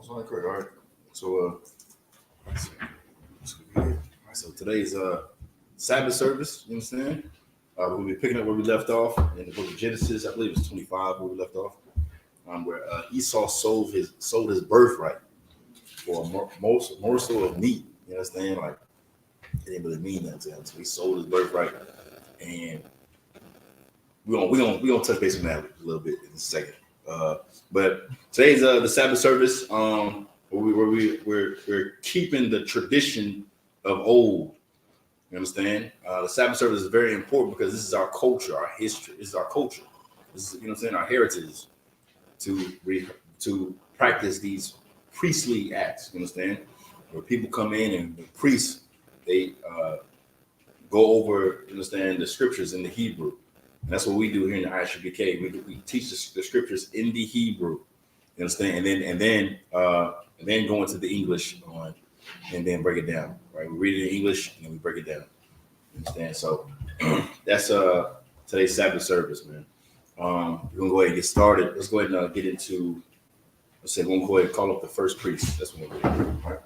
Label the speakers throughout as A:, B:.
A: Sound correct. All right. So, so today's Sabbath service. You understand? We'll be picking up where we left off in the book of Genesis. I believe it's 25 where we left off, where Esau sold his birthright for a morsel of meat. You understand? Like it didn't really mean that to him, so he sold his birthright, and we're gonna touch base on that a little bit in a second. But today's the Sabbath service, where we're keeping the tradition of old. You understand? The Sabbath service is very important because this is our culture, our history. This is our culture. This is, you know what I'm saying, our heritage to practice these priestly acts. You understand? Where people come in and the priests, they go over, you understand, the scriptures in the Hebrew. And that's what we do here in the ISUPK. We teach the scriptures in the Hebrew. You understand? And then go into the English and then break it down. Right? We read it in English and then we break it down. You understand? So that's today's Sabbath service, man. We're gonna go ahead and get started. Let's go ahead and get into. We're gonna go ahead and call up the first priest. That's what we're gonna do. All right.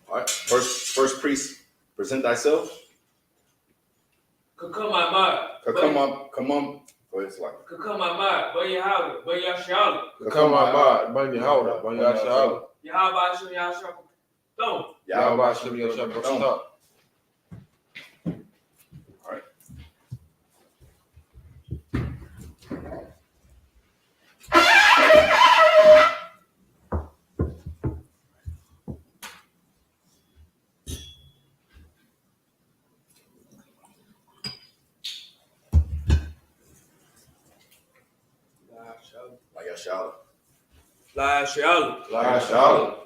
A: All right, first priest, present thyself.
B: Come on.
A: Go ahead, Slack.
B: Come on, boy, you have it, boy, you shall.
C: Come on, boy, you have it, boy, you shall.
B: You have about you shall. Don't.
C: You have about you shall. Stop.
A: All right.
B: La shall.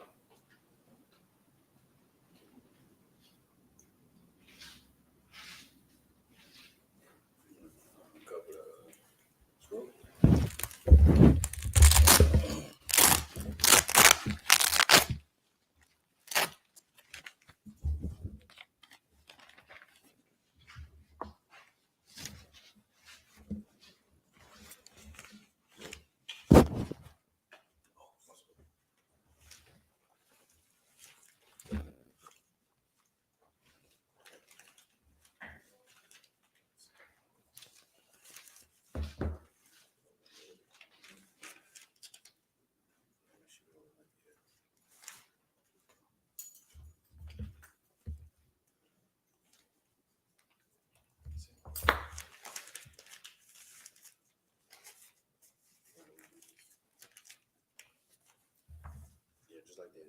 B: Yeah, just like that.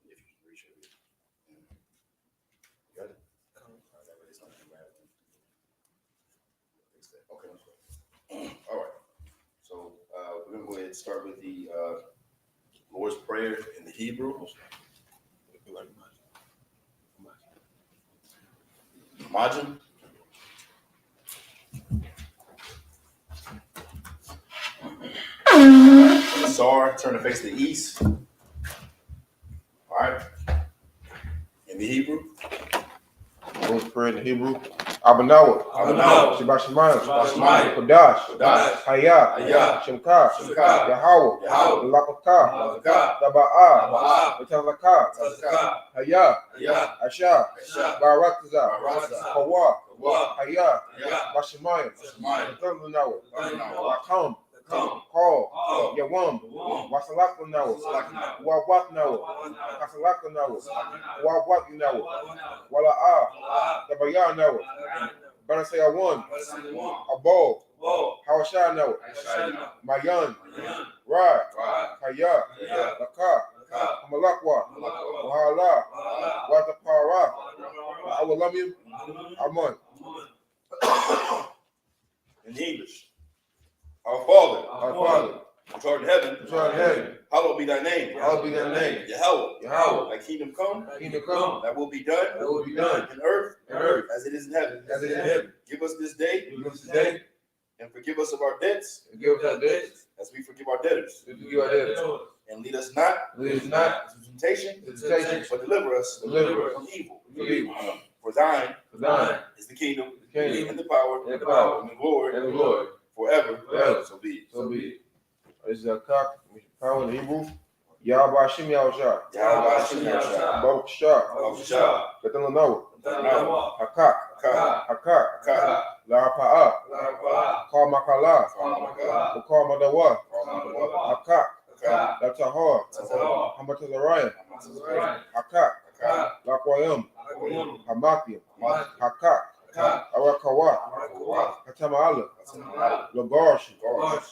B: If you can reach it. Got it? Okay. All right. So we're gonna go ahead and start with the Lord's Prayer in the Hebrew. Majim. Sar, turn to face the east. All right. In the Hebrew.
C: Lord's Prayer in the Hebrew. Abanawa. Shabbat Shemayim. Kodash. Hayah. Shemka. Yahweh. Lakota. Taba'ah. Vitalaka. Hayah. Asha. Barakazah. Hawa. Hayah. Bashemayim. Thurmanawa. Wakam. Call. Yawam. Wasalakanawa. Wawaknawa. Kasalakanawa. Wawaknawa. Wala'ah. Tabayah Nawa. Banasaya 1. Abo. Hawashah Nawa. Mayan. Ra. Kaya. Laka. Amalakwa. Wahala. Watapara. Awalamim. Aman.
A: In English. Our Father, which art in heaven,
B: Hallowed be thy name.
C: Hallowed be thy name.
B: Yahweh. Thy kingdom come.
C: Kingdom come.
B: Thy will be done.
C: Thy will be done.
B: In earth. As it is in heaven.
C: As it is in heaven.
B: Give us this day.
C: Give us this day.
B: And forgive us of our debts.
C: And give us our debts.
B: As we forgive our debtors.
C: As we forgive our debtors.
B: And lead us not.
C: Lead us not
B: into temptation. But deliver us. From evil. For thine is the kingdom. And the power. And the glory. Forever. So be it.
C: This is a cock. Power in Hebrew. Yahweh Hashem Yahushua. Baruch Shah. Ketan Lanawa. Hakak. La Pa'a. Kal Makala. Kal Madawa. Hakak. La Tahar. Hamatazariah. Hakak. La Kwayam. Hamakim. Hakak. Arakawa. Hatama'ala. Lagarshi.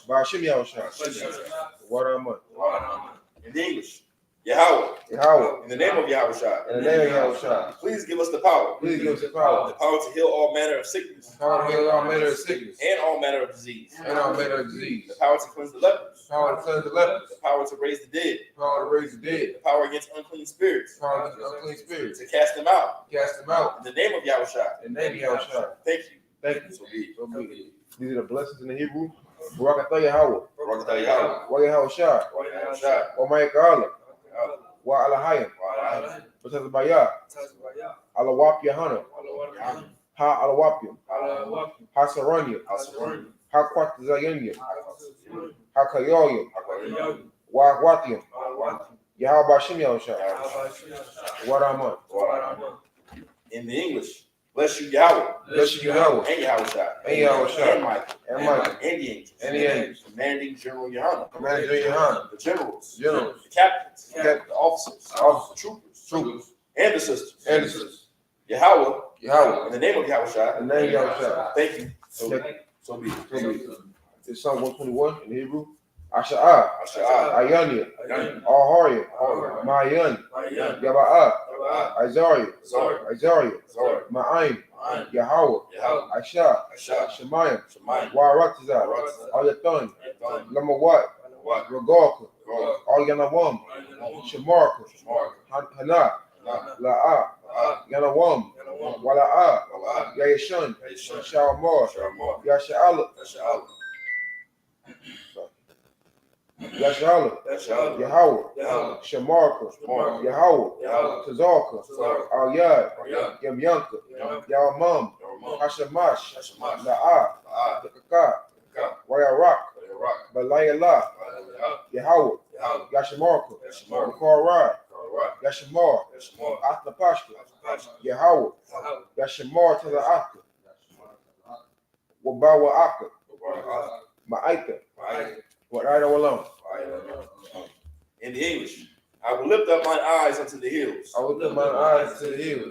C: Ba'ashim Yahushua. Waraman.
B: In English, Yahweh. In the name of Yahushua. Please give us the power. The power to heal all manner of sickness. And all manner of disease. The power to cleanse the lepers. The power to raise the dead. The power against unclean spirits. To cast them out. In the name of Yahushua. Thank you. So be it.
C: These are the blessings in the Hebrew. Barakatah Yahweh. Wa Yahushua. Wa Ma'ika'ala. Wa Alahayim. Batazabaya. Alawap Yahana. Ha Alawapim. Ha Saranya. Ha Kwatazayanya. Ha Kayoyim. Wa Watium. Yahweh Hashem Yahushua. Wa Rahman.
B: In the English, bless you, Yahweh. And Yahushua. And Michael. And the angels. Commanding General Yohana. The generals. The captains. The officers. The troopers. And the sisters. Yahweh. In the name of Yahushua. Thank you. So be it.
C: It's Psalm 121 in Hebrew. Asha'ah. Ayania. Ahariah. Ma'ayan. Yaba'ah. Isaiah. Ma'aim. Yahweh. Aisha. Shemayim. Waratizah. Ayathan. Lamawat. Regalka. Yanawam. Shemarka. Hana. La'ah. Yanawam. Wala'ah. Yayashan. Shalmar. Yasha'ala. Yahweh, Shemarka, Yahweh, Tazarka, Al-Yad, Yamyanka, Yawamam, Hashamash, La'ah, Yakaka, Wayarak, Balayala, Yahweh, Yashamarka, Makarai, Yashamar, Athnapashka, Yahweh, Yashamar Taza'aka, Wabawa'aka, Ma'aika, what right alone.
B: In the English, I will lift up my eyes unto the hills.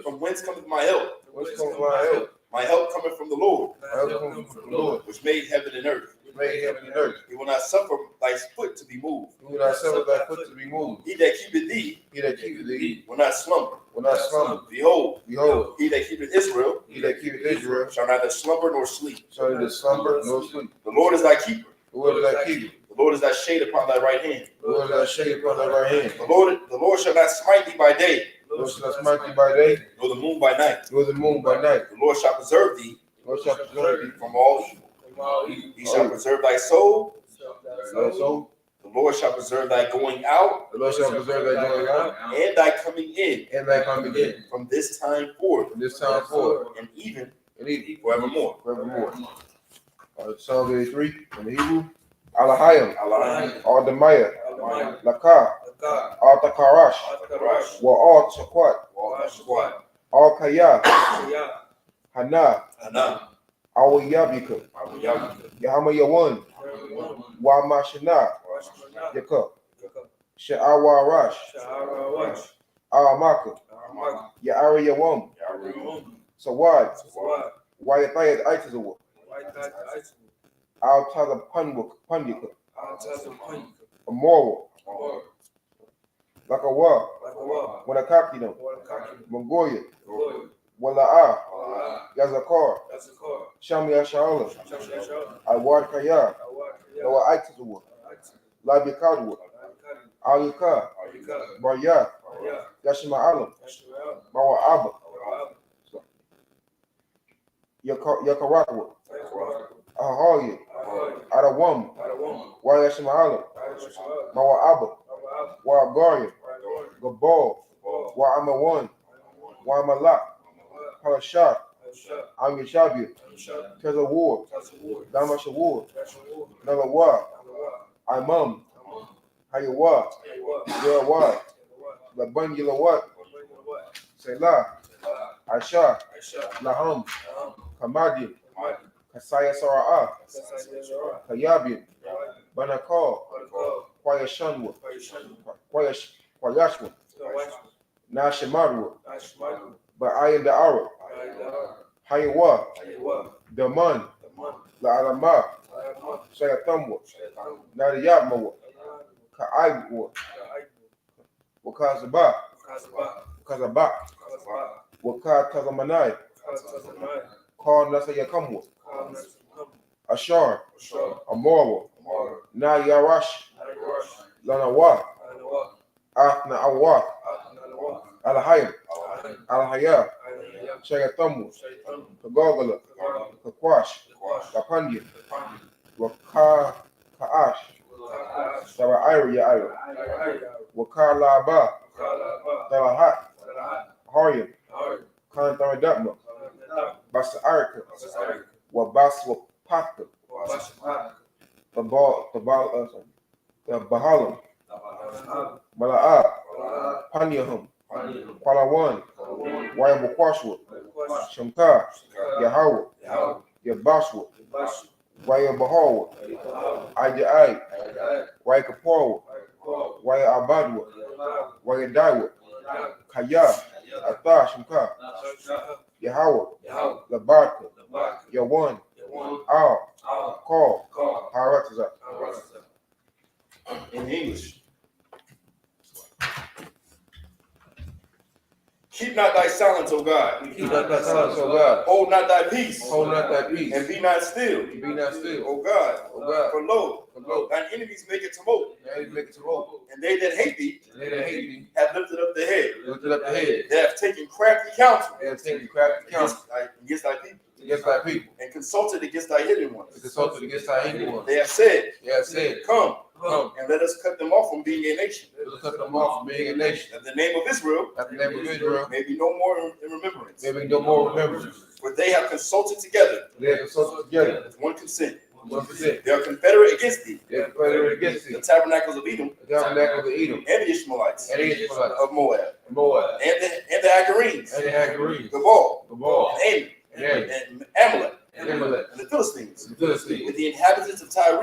B: From whence cometh my help? My help cometh from the Lord. Which made heaven and earth. He will not suffer thy foot to be moved. He that keepeth thee will not slumber. Behold, he that keepeth Israel shall neither slumber nor sleep. The Lord is thy keeper. The Lord is thy shade upon thy right hand. The Lord shall not smite thee by day, nor the moon by night. The Lord shall preserve thee from all evil. He shall preserve thy soul. The Lord shall preserve thy going out and thy coming in from this time forth and even forevermore.
C: Psalm 83 in the Hebrew. Alahayim, Aldemaya, Lakah, Altakarash, Wa'al Shakwat, Al Kaya, Hana, Awiyabika, Yahama Yawan, Wa Mashana, Yaka, Sha'awa Rash, Aramaka, Ya'ari Yawam, Sawad, Wayatayat Aitazawa, Al Taza Pandika, Amoro, Lakawa, Wanakakino, Mongolia, Wala'ah, Yazakar, Shami Ashaola, Awad Kaya, Noah Aitazawa, Labi Kadwa, Ayuka, Barya, Yashima Alam, Mawa Abba, Yakarakwa, Ahoya, Adawam, Wayashima Alam, Mawa Abba, Wagaria, Gabal, Wa Amawan, Wa Malak, Parashah, Amishabia, Teza War, Damasha War, Nalawa, Imam, Hayawa, Yawa, Labangula Wat, Selah, Aisha, Laham, Kamadi, Kasaya Sara'a, Kayabi, Banakal, Kwayashanwa, Kwayashwa, Nashimarwa, Ba'ayan Da'ara, Hayawa, Daman, La'alama, Shayatamwa, Nadiyatmawa, Ka'aibwa, Wakazaba, Kazaba, Wakatazamanai, Call Nasa Yakamwa, Ashar, Amorwa, Nayarash, Lanawa, Afna Awa, Alahayim, Alahaya, Shayatamu, Kagogala, Kakwash, Lapandya, Waka Kaash, Sara Ira Yaira, Wakala Ba, Talahat, Haryam, Kantaradapma, Basa Arika, Wabaswa Paka, the Bahalam, Mala'a, Panyahum, Palawan, Wayabukwashwa, Shamka, Yahawa, Yabashwa, Wayabahawa, Ajai, Wayakapawa, Wayabadwa, Wayadawa, Kaya, Ata Shamka, Yahawa, Labarka, Yawan, Al, Call, Harataza.
B: In English. Keep not thy silence, O God.
C: Keep not thy silence, O God.
B: Hold not thy peace.
C: Hold not thy peace.
B: And be not still.
C: Be not still.
B: O God.
C: O God.
B: For lo, thine enemies make it tumult. And they that hate thee have lifted up the head. They have taken crafty counsel. Against thy people. And consulted against thy hidden ones. They have said, Come, and let us cut them off from being a nation. That the name of Israel may be no more in remembrance. For they have consulted together with one consent. They are confederate against thee. The tabernacles of Edom and the Ishmaelites of Moab and the Hagarenes, Gabal and Ammon and Amalek and the Philistines with the inhabitants of Tyre.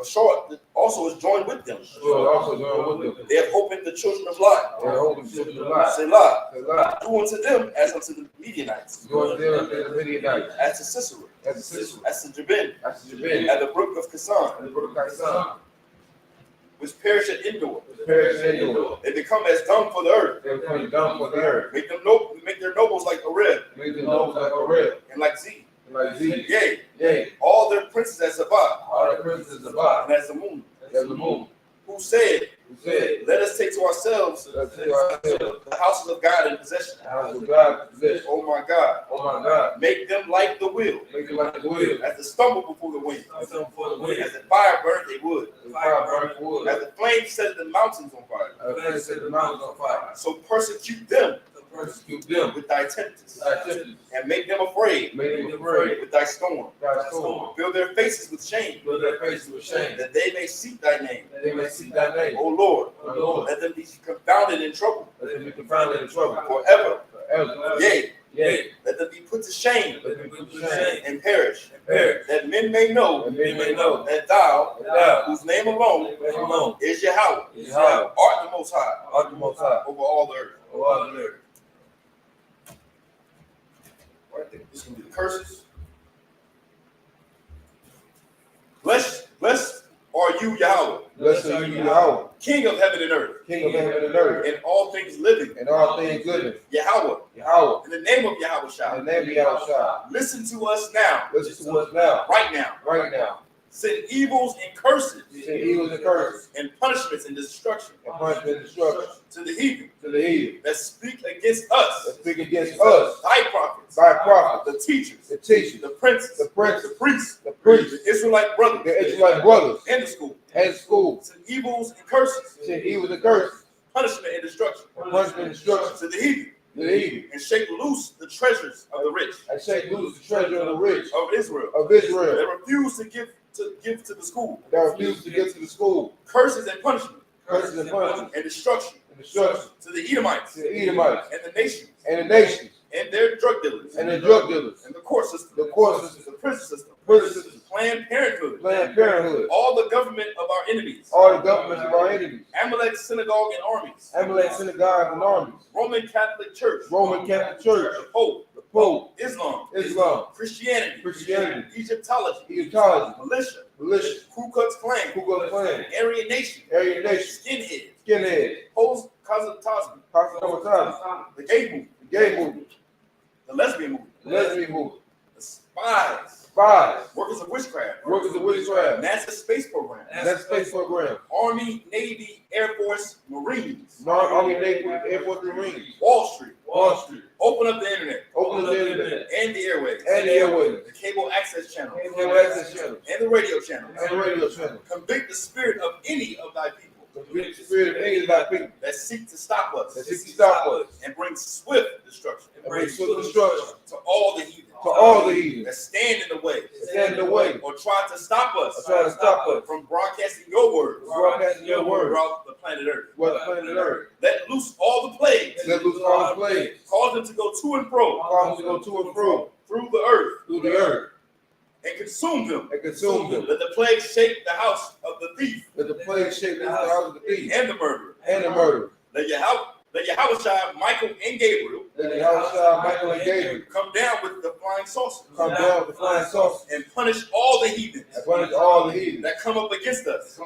B: Ashur also is joined with them. They have opened the children of Lot. Selah. Do unto them as unto the Midianites. As to Sisera. As to Jabin. At the brook of Kazan. Which perish at Endor. They become as dung for the earth. Make their nobles like Oreb. And like Z. Yea. All their princes as Zabah. And as the moon. Who said, let us take to ourselves the houses of God in possession. Oh my God. Make them like the wheel. As the stumble before the wind. As the fire burnt they wood. As the flame set the mountains on fire. So persecute them with thy tempest, and make them afraid with thy storm. Fill their faces with shame, that they may seek thy name. O Lord, let them be confounded in trouble forever. Yea, let them be put to shame and perish, that men may know that thou, whose name alone is Yahweh, art the Most High over all the earth. This is going to be the curses. Blessed are you, Yahweh. King of heaven and earth. And all things living. Yahweh. In the name of Yahweh Shah. Listen to us now. Right now. Send evils and curses.
C: Send evils and curses.
B: And punishments and destruction.
C: And punishment and destruction.
B: To the heathen.
C: To the heathen.
B: That speak against us.
C: That speak against us.
B: Thy prophets.
C: Thy prophets.
B: The teachers.
C: The teachers.
B: The princes.
C: The princes.
B: The priests.
C: The priests.
B: The Israelite brothers.
C: The Israelite brothers.
B: And the school.
C: And school.
B: Send evils and curses.
C: Send evils and curses.
B: Punishment and destruction.
C: And punishment and destruction.
B: To the heathen.
C: To the heathen.
B: And shake loose the treasures of the rich.
C: And shake loose the treasure of the rich.
B: Of Israel.
C: Of Israel.
B: They refuse to give to the school.
C: That refuse to give to the school.
B: Curses and punishment.
C: Curses and punishment.
B: And destruction.
C: And destruction.
B: To the Edomites.
C: To the Edomites.
B: And the nations.
C: And the nations.
B: And their drug dealers.
C: And the drug dealers.
B: And the court system.
C: The court system.
B: The prison system.
C: Prison system.
B: Planned Parenthood.
C: Planned Parenthood.
B: All the government of our enemies.
C: All the governments of our enemies.
B: Amalek synagogue and armies.
C: Amalek synagogue and armies.
B: Roman Catholic Church.
C: Roman Catholic Church.
B: The Pope.
C: The Pope.
B: Islam.
C: Christianity.
B: Egyptology.
C: Militia.
B: Ku Klux Klan. Aryan Nation. Skinhead. Post-Cosmotism. The gay movement. The lesbian movement. The spies. Workers of witchcraft. NASA space program. Army, Navy, Air Force, Marines.
C: Army, Navy, Air Force, Marines.
B: Wall Street. Open up the internet. And the airwaves. The cable access channel. And the radio channel. Convict the spirit of any of thy people. That seek to stop us. And bring swift destruction. To all the heathen. That stand in the way. Or try to stop us. From broadcasting your words. Throughout the planet Earth. Let loose all the plagues. Cause them to go to and fro. Through the earth. And consume them. Let the plague shake the house of the thief. And the murderer. Let Yahushua, Michael, and Gabriel. Come down with the flying saucers. And punish all the heathens. That come up against us.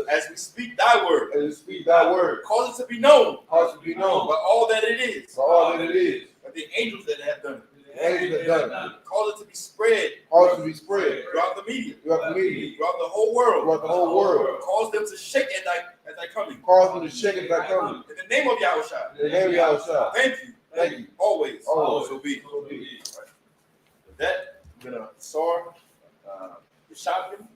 B: As we speak thy word. Cause it to be known. By all that it is. By the angels that have done it. Cause it to be spread. Throughout the media. Throughout the whole world. Cause them to shake at thy coming. In the name of Yahushua. Thank you. Always. So be. With that, I'm gonna start the shopping.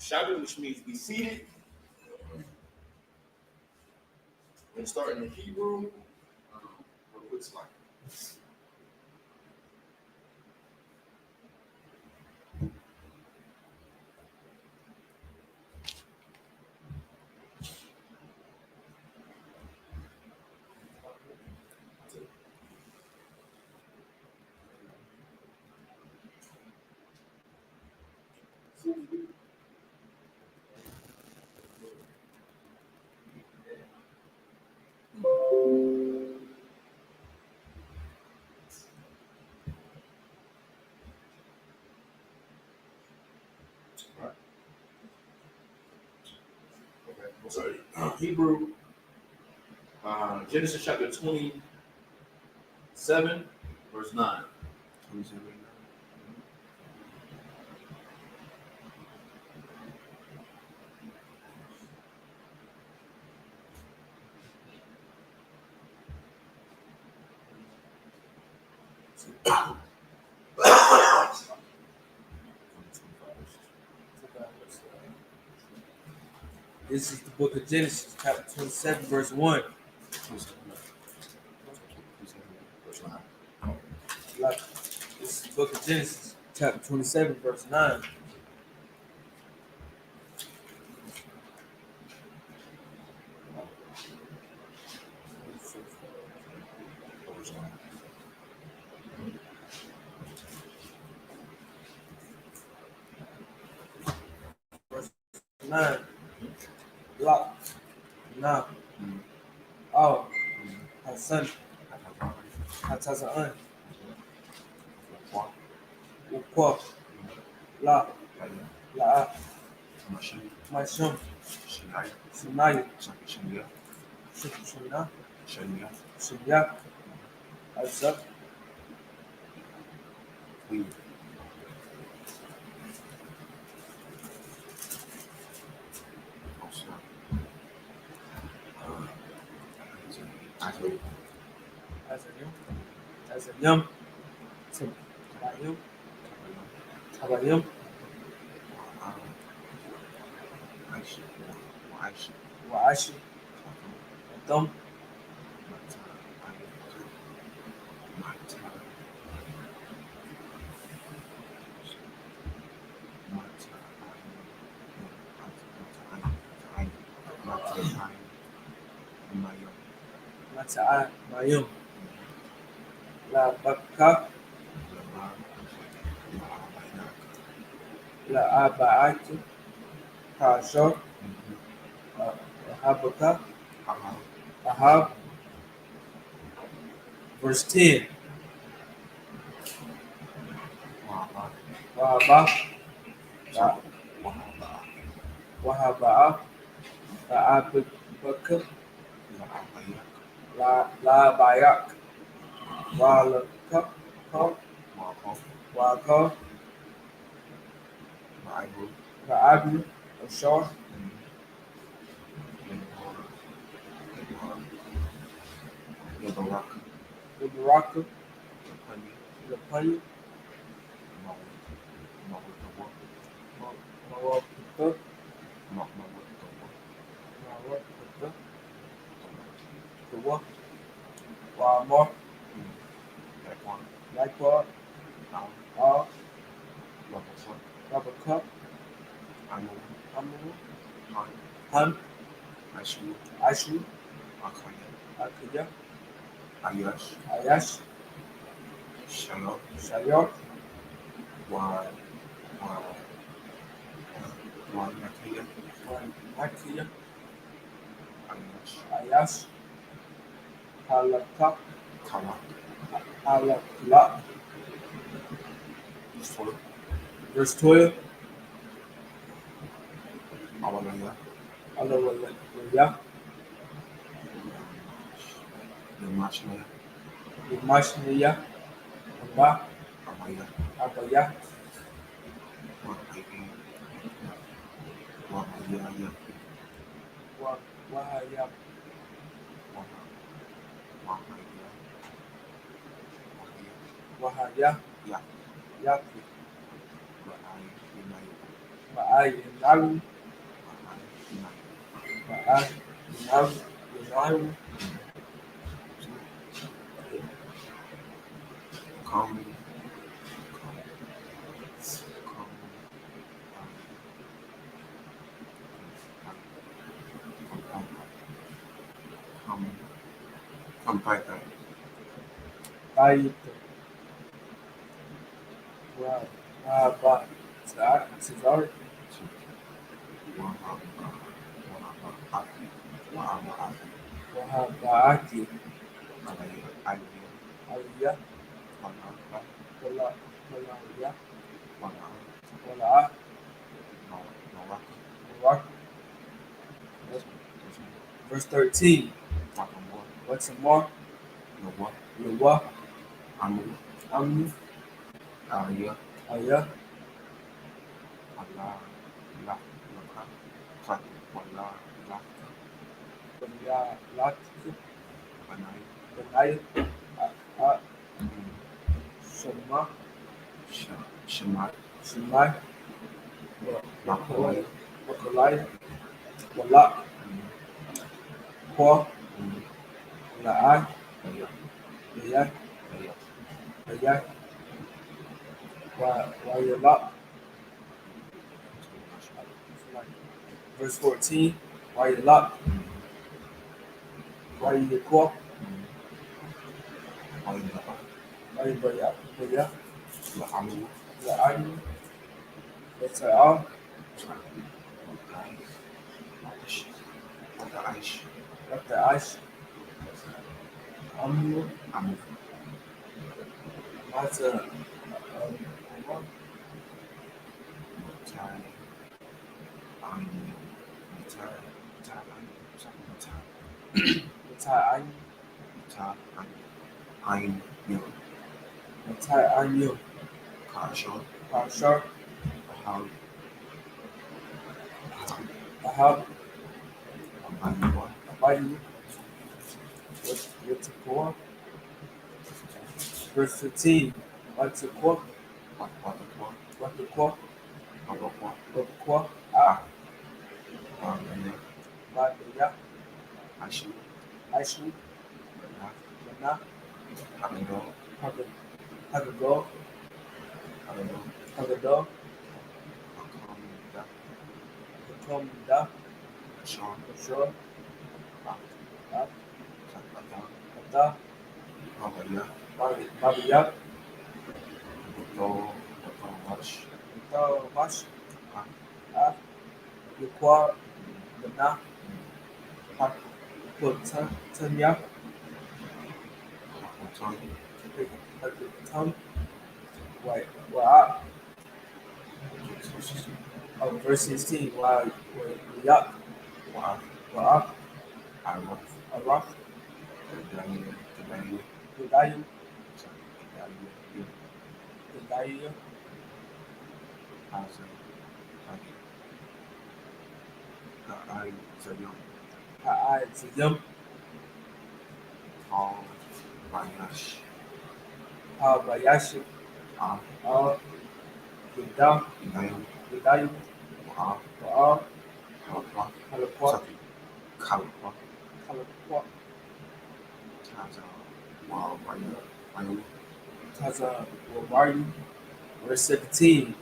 B: Shopping, which means be seated. We're going to start in the Hebrew. What looks like. Sorry, Hebrew, Genesis chapter 27, verse 9. 27.
D: This is the book of Genesis, chapter 27, verse 1. This is the book of Genesis, chapter 27, verse 9. Verse 9. Lock. Nah. Oh. Hassan. Hatazaan. Ukwa. La. La
C: Mashim,
D: Mashum
C: Shinai,
D: Sinai
C: Shania,
D: Shina
C: Shania,
D: Shinya Azak
C: we also Azul,
D: Azayum Tabayum Tabayum
C: Aish, Aish,
D: Waashi Adam
C: Mata, Mata,
D: Mata'a Mayum La Baka La Aba'aki Kashor Habaka Ahab. Verse 10. Wahaba Wahaba Ba'abaka La Bayak Walaka Waka Ba'abu Ashar Baraka Lapanya Mawaka Mawaka Kawa Wamar Likewise All Rabaka Amu Han Ashu Akaya Ayash Shayok Nakia Ayash Halaka Halakla. Verse 12. Alawalaya Yamashniya Aba Abaya Wahaya Wahaya Yaki Ma'ay Inalu Ma'ay Inalu Ayito Wahaba Cesar Wahabaaki Aliyah Walaya Wala Murak. Verse 13. What's more? Yawa Amu Aya Wala Latu Benaya Shema Shemai Wakalaya Wala Kwa Laai Ayat Ayat Wayala. Verse 14. Wayala Wayakwa Wayabaya Baya Laai Wata'a Wata'ash Amu Mata Verse 15. Watakwa. Mabaya. Aishu. Mana. Hagado. Hakomda. Ashur. Kata. Mabaya. Wash. Yukwa. Mana. Hakotanya. Hakutam. Wa. Verse 16. Wa. Arak. Yudayu. Zayam. Habayashi. Yudayu. Wa. Halakwa. Taza Wabayu. Verse 17.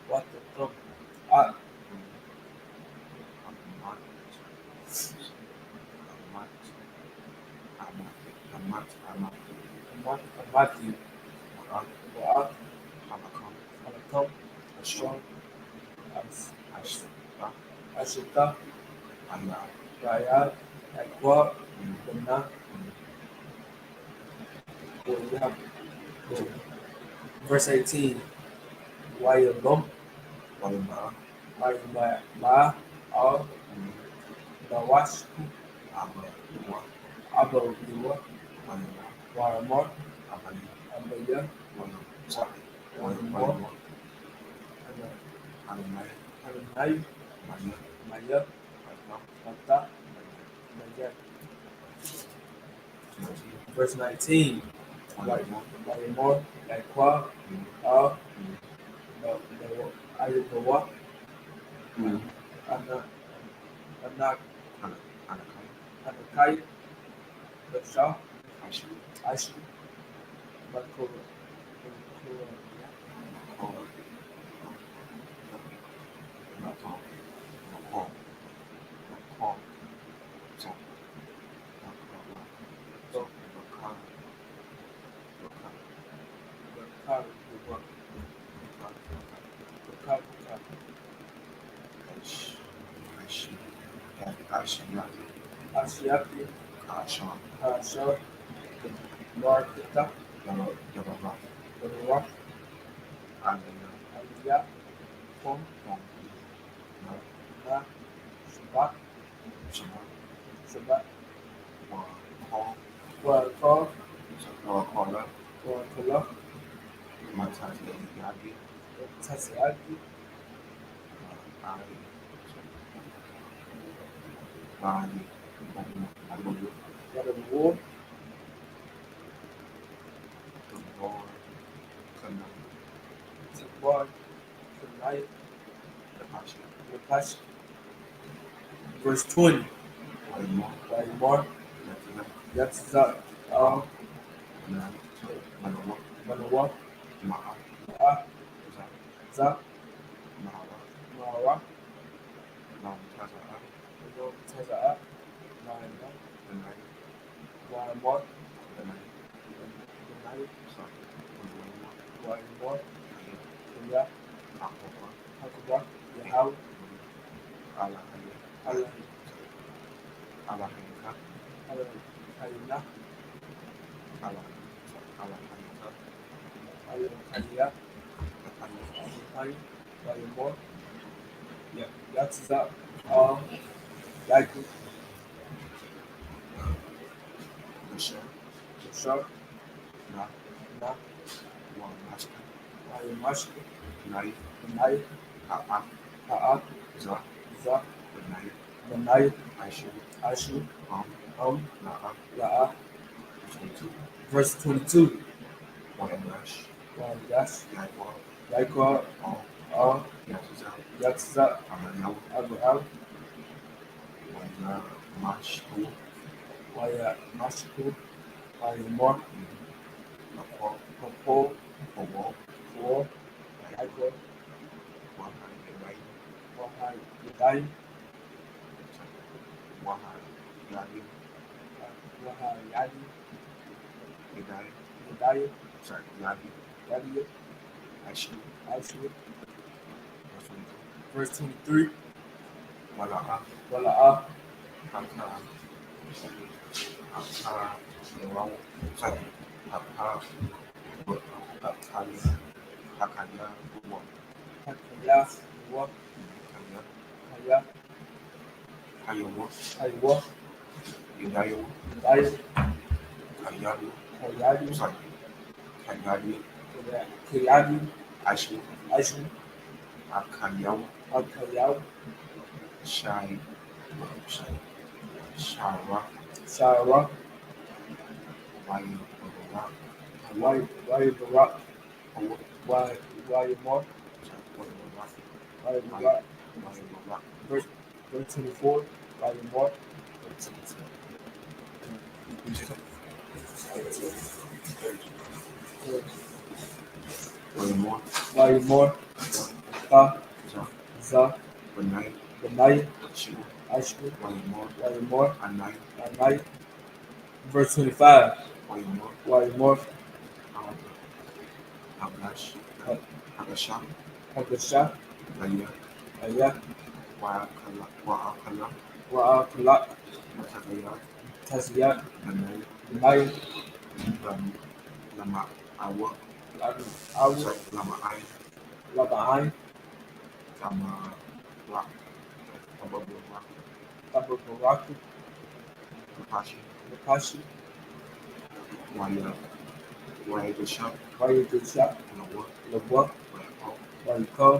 D: What the thumb? Matthew. Wa. Halakam. Ashon. Ashita. Raya. Aqua. Bana. Verse 18. Wayalum. Wayama. Al. Dawash. Abba. Waramor. Abaya. Waramor. Hananai. Maya. Mata. Maya. Verse 19. Waramor. Aqua. Al. Ayabawa. Anak. Anakai. Basha. Aishu. Makora. Ashiaki. Asha. Markita. Rock. Aliyah. Pom. Na. Shabbat. Wakal. Wakala. Tasiaki. War. War. Tonight. Napash. Verse 20. Waimar. Yatzat. Manawa. Ma'a. Za. Mara. Taza'a. Naima. Waimar. Waimar. Ya. Hakuba. Yahau. Allah. Hayina,
C: Kala,
D: Hayya, Hayu, Hayamor, Yatza, Yaku, Shar, Na, Hayamash, Nai, Ha'a, Za, Benai, Ashu, La'a. Verse 22. Yash, Yaikwa, Yatza, Abu, Waya, Mashiku, Hayamor, Papo, Four, Yaikwa, Wahai, Yadai, Wahai, Yadi, Yadai, Yadi, Ashu. Verse 23. Wala'a, Hakaya, Wa, Haya, Haywa, Yadai, Hayadi, Kayadi, Ashu, Akayaw, Shara, Why Barak, why more, why Barak. Verse 24, why more, why more, Ka, Za, Benai, Ashku, why more, Anai. Verse 25, why more, Hagasha, Aya, Wa'akalak, Taziyat, Benai, Awu, Laba'ai, Abu Baraku, Nakashi, why you good shot, Labua, why you call,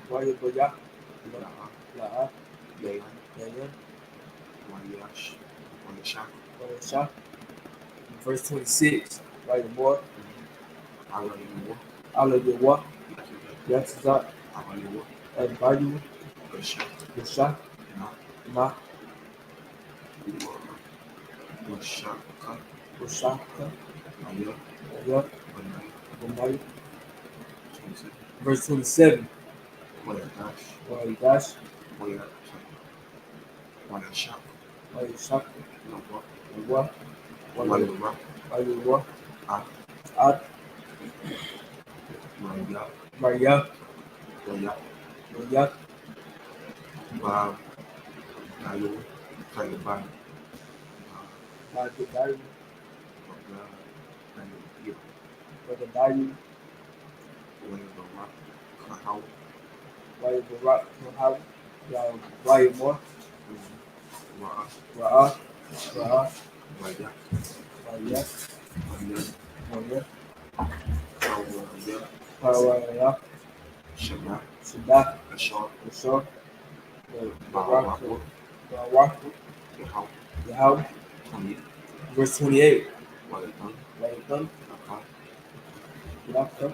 D: why you Boya, La'a, Yayan, why you shot. Verse 26, why you more, Ala Yawa, Yatzat, and Bayu, Yasha, Ma, Ushaka, Aya, Benai. Verse 27, why you dash, why you shock, Lawa, why you walk, Ad, Maria, Maya, Bagadayu, Bagadayu, why you Barak, Mahal, why you more, Ra'a, Maya, Maya, Hawaya, Shida, Ashor, Baraku, Yahal. Verse 28, Waitan, Laka,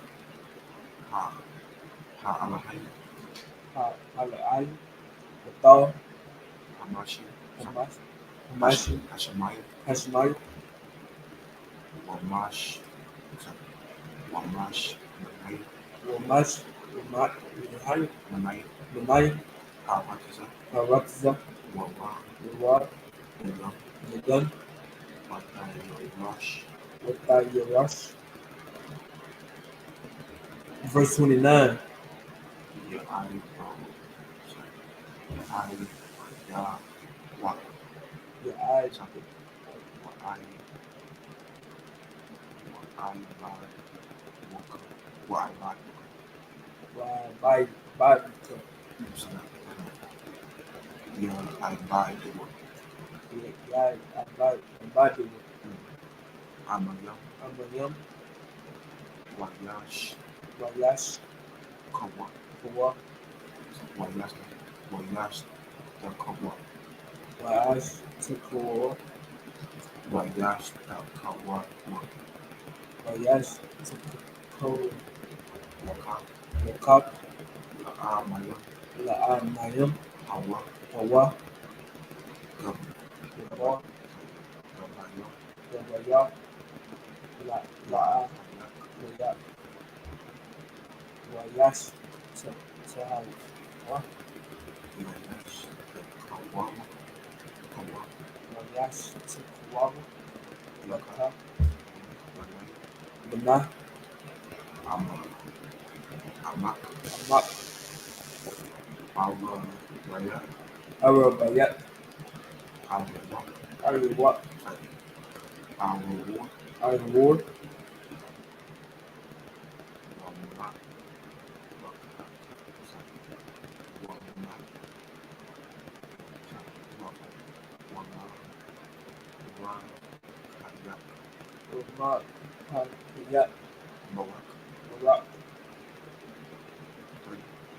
D: Ala'ai, Atau, Hamashi, Hashmai, Wamash, Lamai, Harakza, Yawar, Nagan, Watayarash. Verse 29,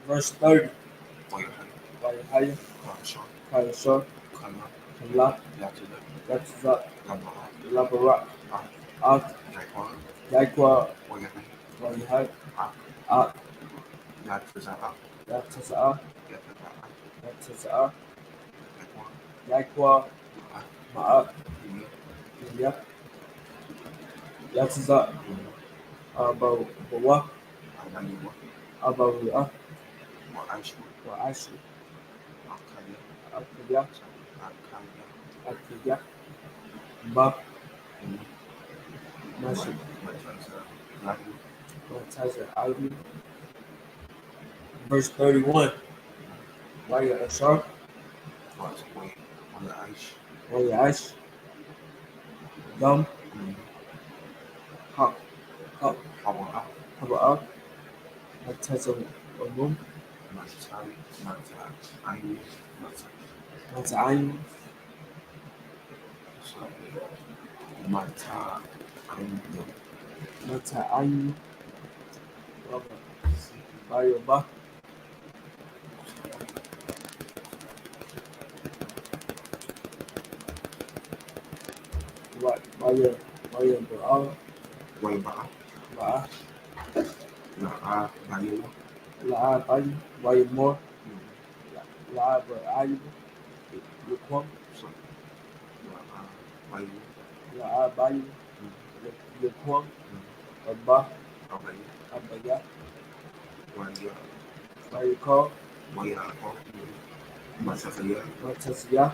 D: Verse 30. Labarak, Ak, Jaguar, Wayahai, Ak, Yataza'a, Jaguar, Ma'ak, Yak, Yataza, Abawa, Abawa, Wa'ashi, Akaya, Akaya, Ba, Mashi, Mataza, Ali. Verse 31. Waya Ashar, Waya Ash, Dum, Hak, Hak, Haba, Mataza, Umum, Mata'ayin, Mata'ayin, Waya Ba, Waya Ba'a, Ba'a, La'a Bayi, Waya More, La'a Ba'i, Yukwam, La'a Bayi, Yukwam, Abba, Abaya, Wayako, Matasiya,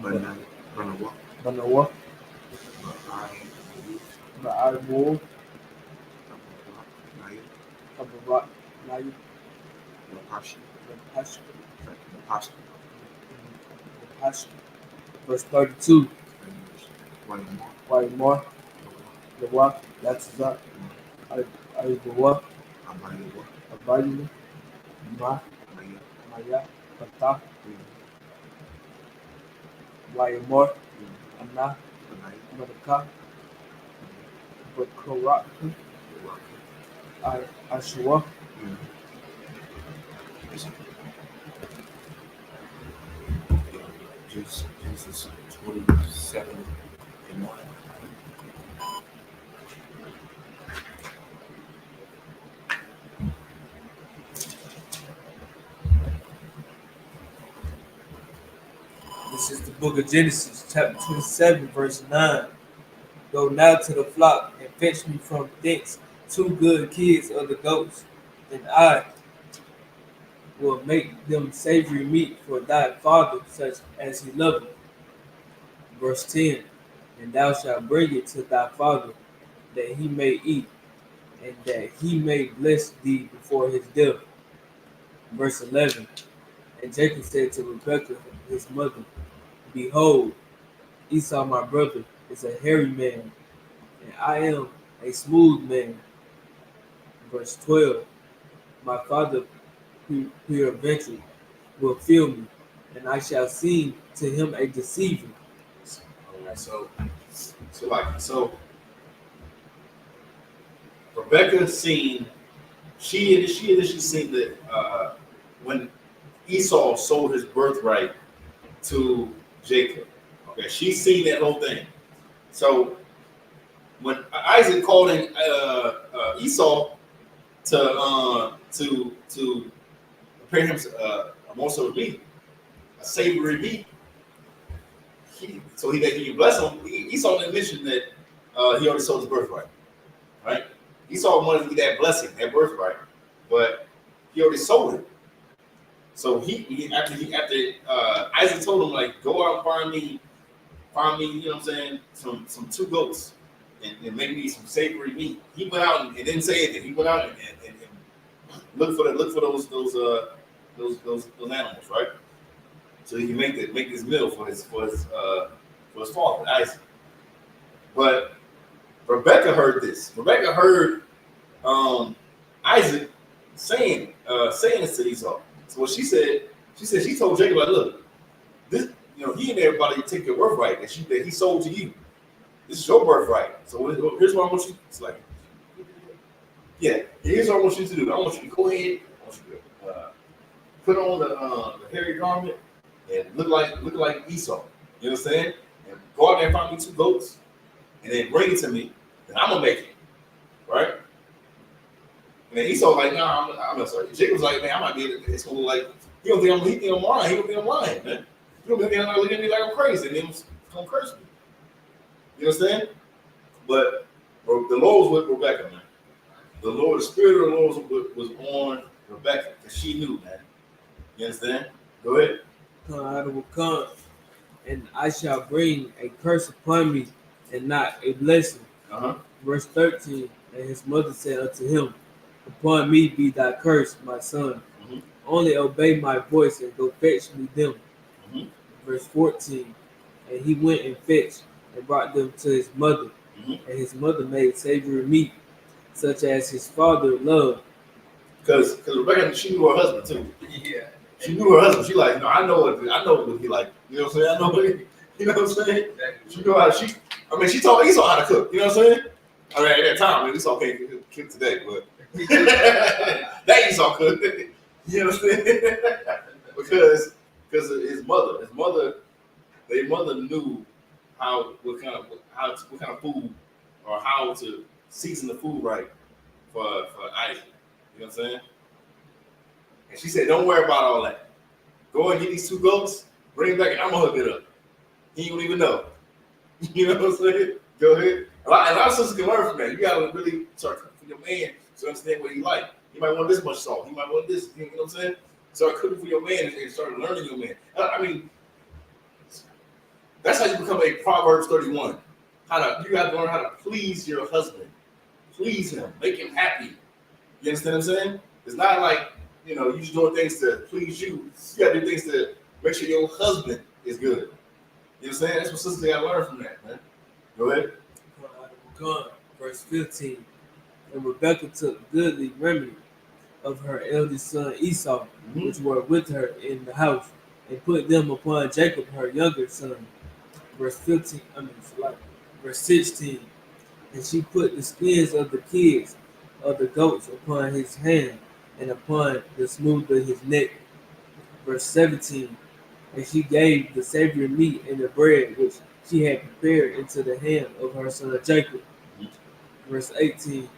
D: Banawa, Ba'al Abarat, Nayu, Napash, verse 32. Why more? The what? That's that. I the what? Abayu, Ma, Maya, Pata, why more? Anna, Madaka, Bakorak, Ashua,
C: Genesis 27 and 9.
D: This is the book of Genesis, chapter 27, verse 9. Go now to the flock and fetch me from thence 2 good kids of the goats, and I will make them savory meat for thy father, such as he loveth. Verse 10. And thou shalt bring it to thy father, that he may eat, and that he may bless thee before his death. Verse 11. And Jacob said to Rebekah his mother, Behold, Esau, my brother, is a hairy man, and I am a smooth man. Verse 12. My father peradventure will feel me, and I shall seem to him a deceiver.
A: All right, so Rebecca seen she seen that when Esau sold his birthright to Jacob. Okay, she seen that whole thing. So when Isaac called in Esau to prepare him a morsel of meat, a savory meat, so he can bless him. Esau didn't mention that he already sold his birthright, right? Esau wanted to get that blessing, that birthright, but he already sold it. So after Isaac told him, like, go out and find me, you know what I'm saying, some 2 goats and make me some savory meat. He went out and didn't say anything. He went out and looked for those animals, right? So he can make this meal for his father, Isaac. But Rebecca heard this. Rebecca heard Isaac saying this to Esau. So what she told Jacob, like, look, this, he and everybody take your birthright that he sold to you. This is your birthright. So here's what I want you. It's like, yeah, here's what I want you to do. I want you to go ahead. I want you to put on the hairy garment and look like Esau. You understand? And go out there and find me 2 goats, and then bring it to me. And I'm gonna make it, right? And then Esau like, nah, I'm sorry. Jacob's like, man, I might be. It's gonna look like he don't think I'm lying. He don't think I'm lying, man. He don't think I'm looking at me like I'm crazy, and then he's gonna curse me. You understand? But the Lord was with Rebecca, man. The Spirit of the Lord was on Rebecca, because she knew, man. You understand? Go ahead.
D: I will come, and I shall bring a curse upon me, and not a blessing. Verse 13. And his mother said unto him, upon me be thy curse, my son. Only obey my voice and go fetch me them. Verse 14. And he went and fetched and brought them to his mother. And his mother made savory meat, such as his father loved. Because
A: Rebecca, she knew her husband too. Yeah. She knew her husband. She like, I know what he like. You know what I'm saying? I know what you know what I'm saying? She knew how she taught Esau how to cook. You know what I'm saying? I mean, at that time, Esau can't cook today, but that Esau could. You know what I'm saying? because his mother, their mother knew what kind of food or how to season the food right for Isaac. You know what I'm saying? And she said, don't worry about all that. Go and get these 2 goats, bring it back, and I'm gonna hook it up. He don't even know. You know what I'm saying? Go ahead. A lot of sisters can learn from that. You gotta really start cooking for your man to understand what he like. He might want this much salt. He might want this. You know what I'm saying? Start cooking for your man and start learning your man. I mean, that's how you become a Proverbs 31. You got to learn how to please your husband. Please him. Make him happy. You understand what I'm saying? It's not like, you just doing things to please you. You got to do things to make sure your husband is good. You understand? That's what sisters got to learn from that, man. Go ahead.
D: Verse 15. And Rebekah took goodly remedy of her eldest son Esau, which were with her in the house, and put them upon Jacob, her younger son. Verse 16. And she put the skins of the kids of the goats upon his hand, and upon the smooth of his neck. Verse 17. And she gave the savory meat and the bread which she had prepared into the hand of her son Jacob. Verse 18.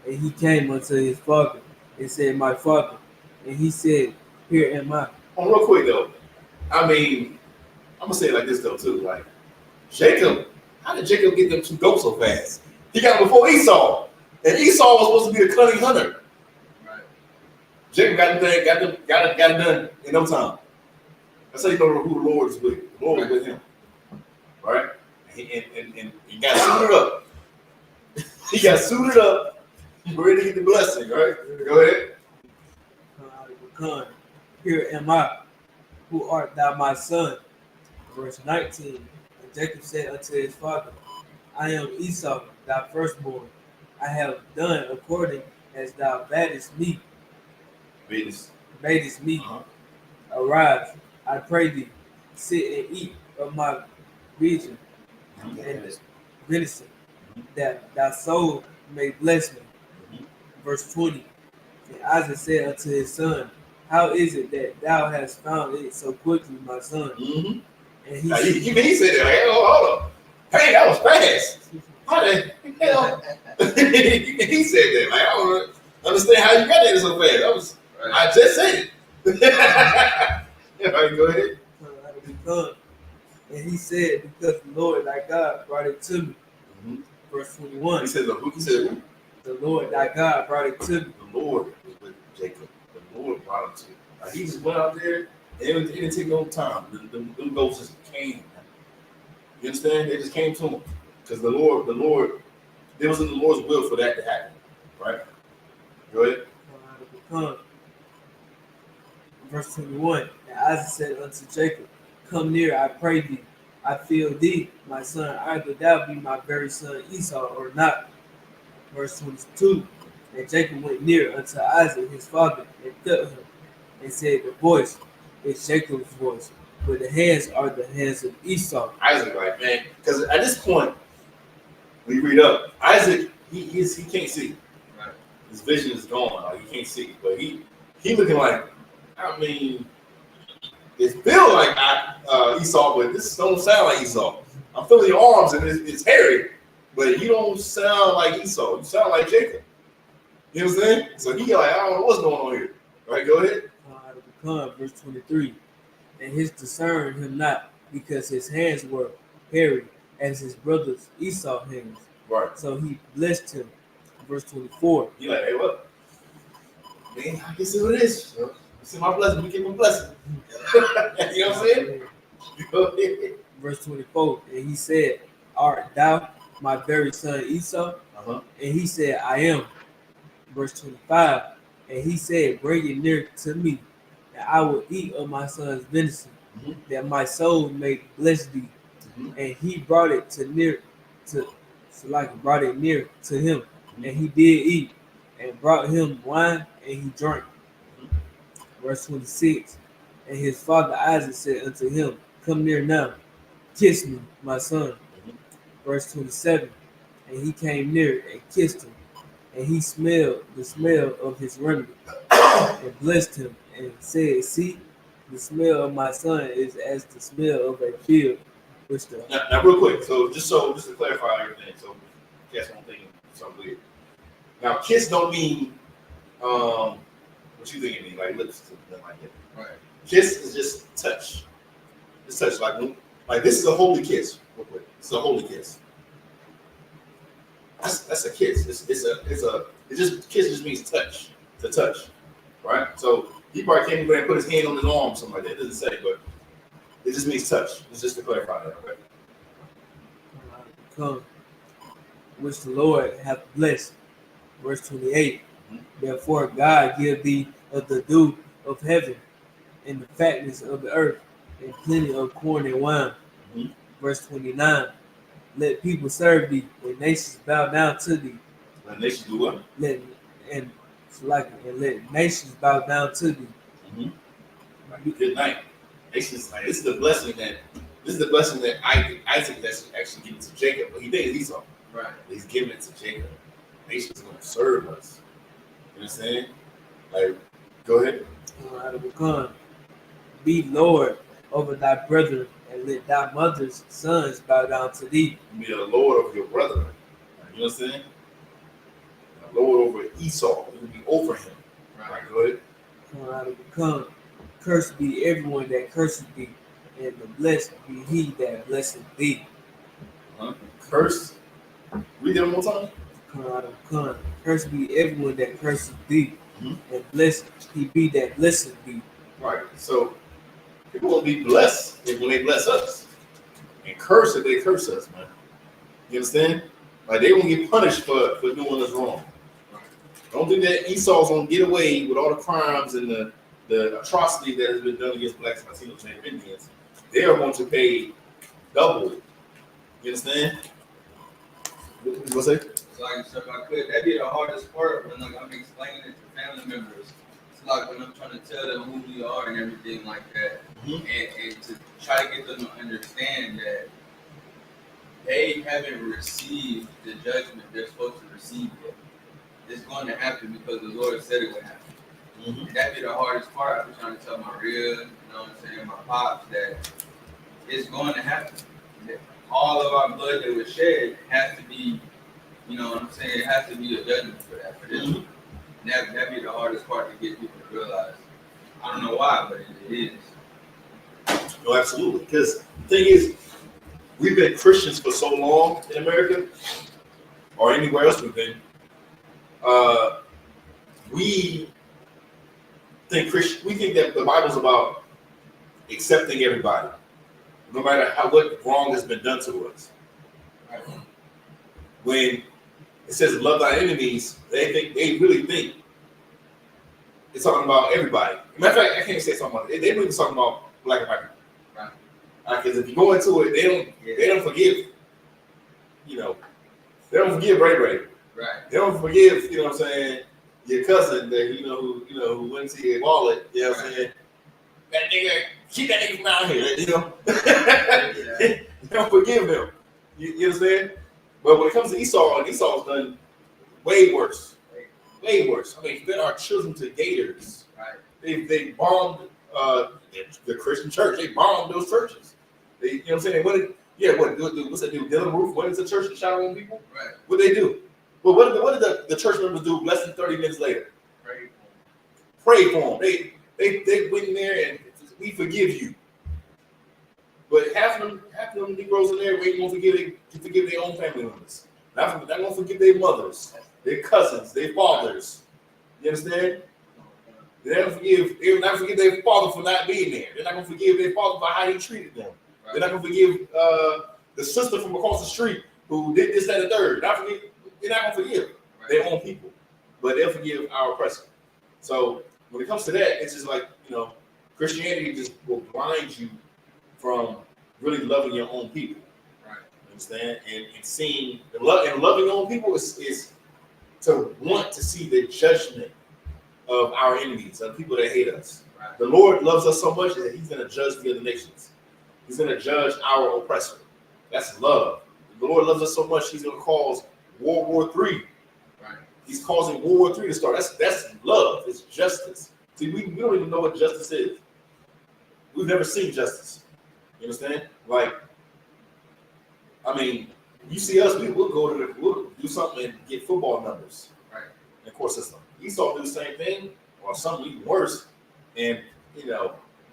D: And he came unto his father and said, my father. And he said, here am I.
A: Real quick though, I mean, I'm gonna say it like this though too. Like Jacob, how did Jacob get them 2 goats so fast? He got them before Esau, and Esau was supposed to be a cunning hunter. Right. Jacob got it done in no time. That's how you know who the Lord is with. The Lord is with him. All right? And he got suited up. He got suited up. He's ready to get the blessing, right? Go ahead.
D: Here am I, who art thou my son? Verse 19. And And Jacob said unto his father, I am Esau, thy firstborn. I have done according as thou badest me. Badest me. Arise, I pray thee, sit and eat of my vision and venison, that thy soul may bless me. Verse 20. And Isaac said unto his son, how is it that thou hast found it so quickly, my son? And he
B: said that, like, hold up. Hey, that was fast. How the hell? He said that. Like, I don't understand how you got that so fast. I just said it. All right, go ahead.
D: And he said, because the Lord thy God brought it to me. Verse 21.
B: He said,
D: the Lord thy God brought it to me.
B: The Lord was with Jacob. The Lord brought him to him. Like, he just went out there, and it didn't take no time. Them ghosts just came. You understand? They just came to him. Because the Lord, it was in the Lord's will for that to happen. Right? Go ahead.
D: Verse 21. And Isaac said unto Jacob, come near, I pray thee. I feel thee, my son, either thou be my very son Esau or not. Verse 22. And Jacob went near unto Isaac his father and felt him, and said, the voice is Jacob's voice, but the hands are the hands of Esau.
B: Isaac, like, man, because at this point, we read up, Isaac, he can't see. Right. His vision is gone. Like, he can't see. But he looking like, I mean, it feels like Esau, but this don't sound like Esau. I'm feeling your arms and it's hairy, but you don't sound like Esau. You sound like Jacob. You know what I'm saying? So he like, I don't know what's going on here. All right, go ahead.
D: Verse 23. And his discerned him not, because his hands were hairy as his brother's Esau's hands.
B: Right.
D: So he blessed him. Verse 24.
B: He like, hey, what? Man, I can see what it is. You see my blessing, we give him blessing. You know what I'm saying?
D: Verse 24. And he said, art thou my very son Esau? And he said, I am. Verse 25. And he said, bring it near to me, that I will eat of my son's venison, that my soul may bless thee. And he brought it near to him, and he did eat, and brought him wine, and he drank. Verse 26. And his father Isaac said unto him, come near now, kiss me, my son. Verse 27. And he came near and kissed him, and he smelled the smell of his remedy, and blessed him, and said, see, the smell of my son is as the smell of a field.
B: Now, real quick, just to clarify everything, so you guys don't think something weird. Now, kiss don't mean what you think it means, like lips, something like that. Right. Kiss is just touch. Just touch, like this is a holy kiss. Real quick, this is a holy kiss. That's a kiss. Kiss just means touch, to touch, right? So he probably can't even put his hand on his arm, something like that. It doesn't say, but it just means touch. It's just to clarify that, okay?
D: Come, which the Lord hath blessed. Verse 28. Therefore God give thee of the dew of heaven, and the fatness of the earth, and plenty of corn and wine. Verse 29. Let people serve thee, and nations bow down to thee.
B: Let nations do what?
D: Let nations bow down to thee.
B: Good night. Nations, like, this is the blessing that Isaac is actually giving to Jacob, but he did Esau. Right. He's giving it to Jacob. Nations are gonna serve us. You know what I'm saying? Like, go ahead.
D: Be Lord over thy brethren, and let thy mother's sons bow down to thee.
B: Be the Lord of your brethren. You know what I'm saying? The Lord over Esau. You will be over him. Right. Go ahead.
D: Cursed be everyone that curses thee, and the blessed be he that blesseth thee.
B: Cursed. Read that one more time.
D: Cursed be everyone that curses thee, and blessed he be that blesseth thee.
B: Right. So people will be blessed when they bless us, and curse if they curse us, man. You understand? Like, they won't get punished for doing us wrong. Don't think that Esau's gonna get away with all the crimes and the atrocity that has been done against blacks, Latinos, and Indians. They are going to pay double
A: You understand? What you gonna say?
E: So if I could, that'd be the hardest part when like I'm explaining it to family members. It's like when I'm trying to tell them who we are and everything like that, and to try to get them to understand that they haven't received the judgment they're supposed to receive yet. It's going to happen because the Lord said it would happen. And that'd be the hardest part. I'm trying to tell my real, you know what I'm saying, my pops, that it's going to happen. That all of our blood that was shed has to be, you know what I'm saying, it has to be a judgment for that, for this. And that'd be the hardest part to get people to realize. I don't know why, but it is.
A: No, absolutely. Because the thing is, we've been Christians for so long in America, or anywhere else we've been. We think that the Bible's about accepting everybody, no matter what wrong has been done to us. Right? When it says love thy enemies, they really think it's talking about everybody. Matter of fact, I can't say something about it. They really talking about black and white people. Right? Because if you go into it, they don't forgive. You know, they don't forgive Ray Ray.
E: Right.
A: They don't forgive. You know what I'm saying? Your cousin that who went to your wallet. You know what I'm saying? That nigga, keep that nigga from out here. You know, they don't forgive him. You understand? But when it comes to Esau, Esau's done way worse. Way worse. I mean, fed our children to gators. Right. They bombed the Christian church. They bombed those churches. You know what I'm saying? What's that dude? Dylan Roof went into church and shot on people. Right. What they do? But what did the church members do less than 30 minutes later? Pray for them. They went in there and we forgive you. But half of them Negroes in there ain't gonna forgive their own family members. Not gonna forgive their mothers, their cousins, their fathers. You understand? They're not gonna forgive their father for not being there. They're not gonna forgive their father for how he treated them. Right. They're not gonna forgive the sister from across the street who did this, that, and the third. They're not gonna forgive their own people, but they'll forgive our oppressor. So when it comes to that, it's just like, Christianity just will blind you from really loving your own people. Right. You understand? And seeing and loving your own people is to want to see the judgment of our enemies, of people that hate us. Right. The Lord loves us so much that he's gonna judge the other nations. He's gonna judge our oppressor. That's love. The Lord loves us so much he's gonna cause World War III. Right. He's causing World War III to start. That's love. It's justice. See, we don't even know what justice is. We've never seen justice. You understand? Like, I mean, you see us, we'll do something and get football numbers. Right. And of course, Esau do the same thing, or something even worse, and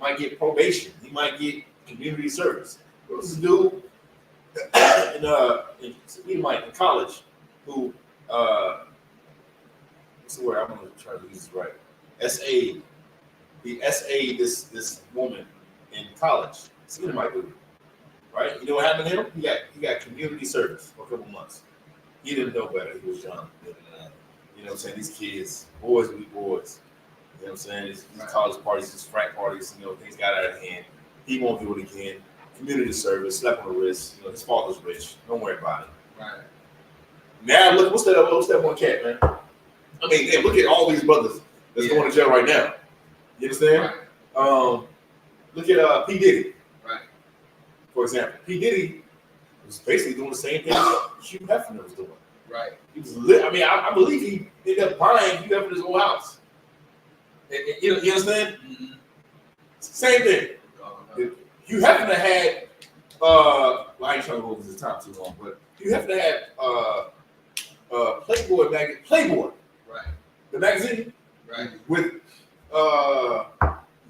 A: might get probation. He might get community service. There was this dude in college who what's the word? I'm gonna try to use this right. He SA'd this woman in college. Somebody might do, right? You know what happened to him? He got community service for a couple months. He didn't know better. He was young. You know what I'm saying? These kids, boys will be boys. You know what I'm saying? These college parties, these frat parties, things got out of hand. He won't do it again. Community service, slap on the wrist. His father's rich. Don't worry about it. Right. Now look, what's that one cat, man? I mean, look at all these brothers that's going to jail right now. You understand? Right. Look at P. Diddy. Right. For example, P. Diddy was basically doing the same thing Hugh Hefner was doing. Right. He was I believe he ended up buying Hugh Hefner's old house. You understand? Mm-hmm. Same thing. Hugh Hefner had I ain't trying to go over this time too long, but Hugh Hefner had Playboy. Right. The magazine. Right. With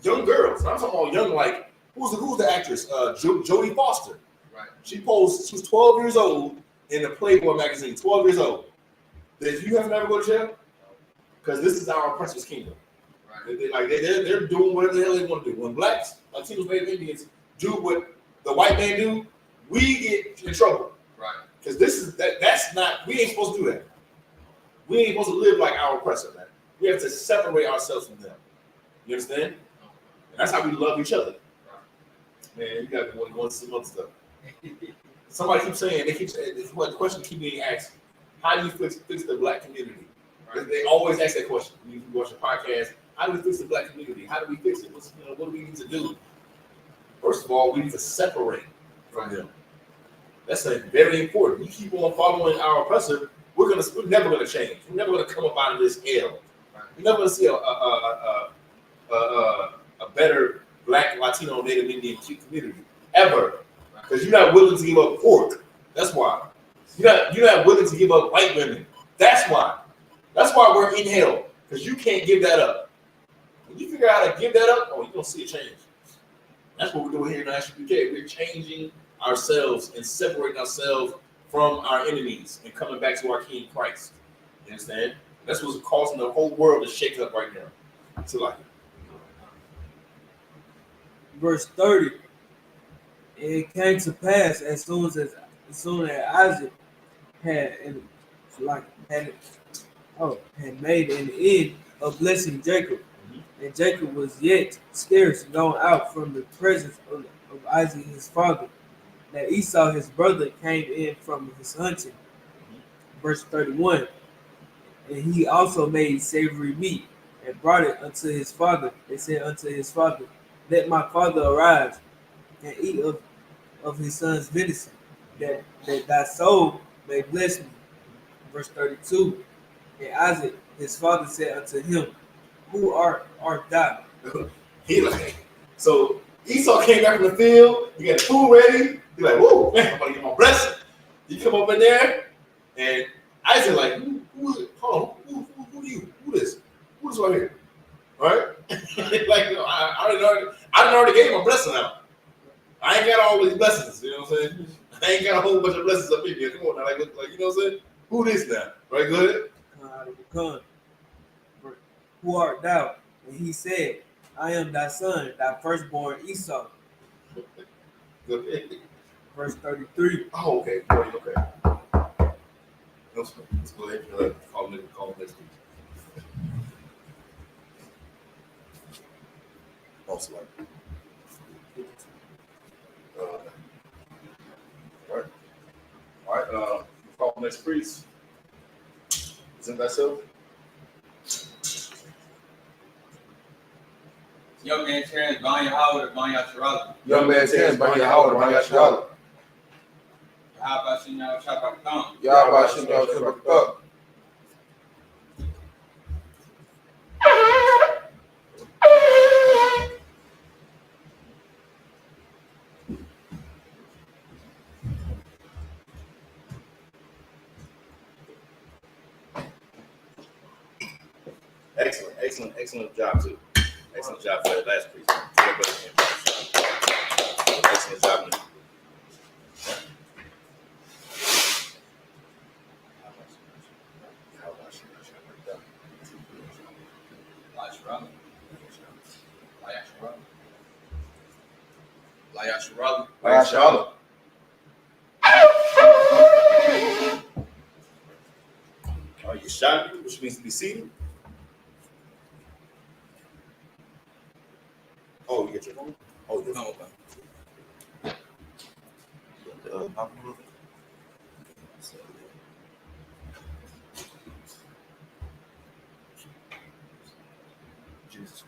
A: young girls. I'm talking about young, like who's the actress? Jodie Foster. Right. She posed. She was 12 years old in the Playboy magazine. 12 years old. Did you ever go to jail? Because this is our oppressor's kingdom. Right. They're doing whatever the hell they want to do. When blacks, Latinos, Native Indians do what the white man do, we get in trouble. Right. Because that's not. We ain't supposed to do that. We ain't supposed to live like our oppressor, man. We have to separate ourselves from them. You understand? And that's how we love each other. Man, you got to go into some other stuff. somebody keeps saying, it's what the question keep being asked. How do you fix the black community? Right. They always ask that question. When you watch a podcast, how do we fix the black community? How do we fix it? What do we need to do? First of all, we need to separate from them. That's very important. You keep on following our oppressor, we're never gonna change. We're never gonna come up out of this hell. We're never gonna see a better Black, Latino, Native Indian community ever, because you're not willing to give up pork. That's why. You're not willing to give up white women. That's why. That's why we're in hell, because you can't give that up. When you figure out how to give that up, you're gonna see a change. That's what we're doing here in ISUPK. We're changing ourselves and separating ourselves from our enemies and coming back to our King Christ. You understand? That's what's causing the whole world to shake up right now. So like
D: verse 30. It came to pass as soon as Isaac had made an end of blessing Jacob, and Jacob was yet scarce gone out from the presence of Isaac his father, that Esau his brother came in from his hunting. Verse 31. And he also made savory meat and brought it unto his father. They said unto his father, let my father arise and eat of his son's venison, that thy soul may bless me. Verse 32. And Isaac his father said unto him, who art thou?
A: So Esau came back from the field, he got the food ready, he's like, whoa, man, I'm gonna get my blessing. You come up in there, and Isaac like, who are you? Who this right here? Right? Like, I already gave my blessing out. I ain't got all these blessings, you know what I'm saying? I ain't got a whole bunch of blessings up in here. Come on now, like you know what I'm saying? Who this now? Right, go ahead.
D: Who art thou? And he said, I am thy son, thy firstborn Esau. Verse 33.
A: Oh, okay. Okay. Let's go ahead and call him next week. Also, like, all right. Call next priest. Isn't that so?
E: Young man Terrence, Banya Howard, or Banya Sharala.
C: Young man Terrence, Banya Howard, Banya Sharala.
E: Yahaba Shinyao Shabakam.
C: Yahaba Shinyao Shabakam.
A: Excellent job too. Excellent job for that last piece. Excellent job.
C: Layasharala.
A: Are you shot? Which means to be seated. Oh, you get your phone? Oh, your phone. Jesus.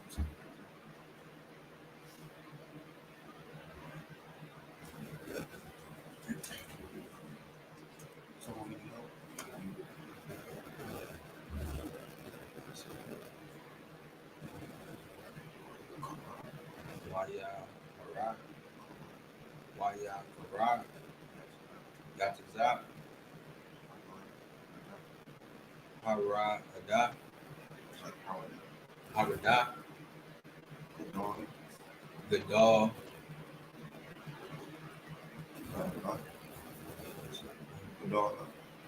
E: Gadol.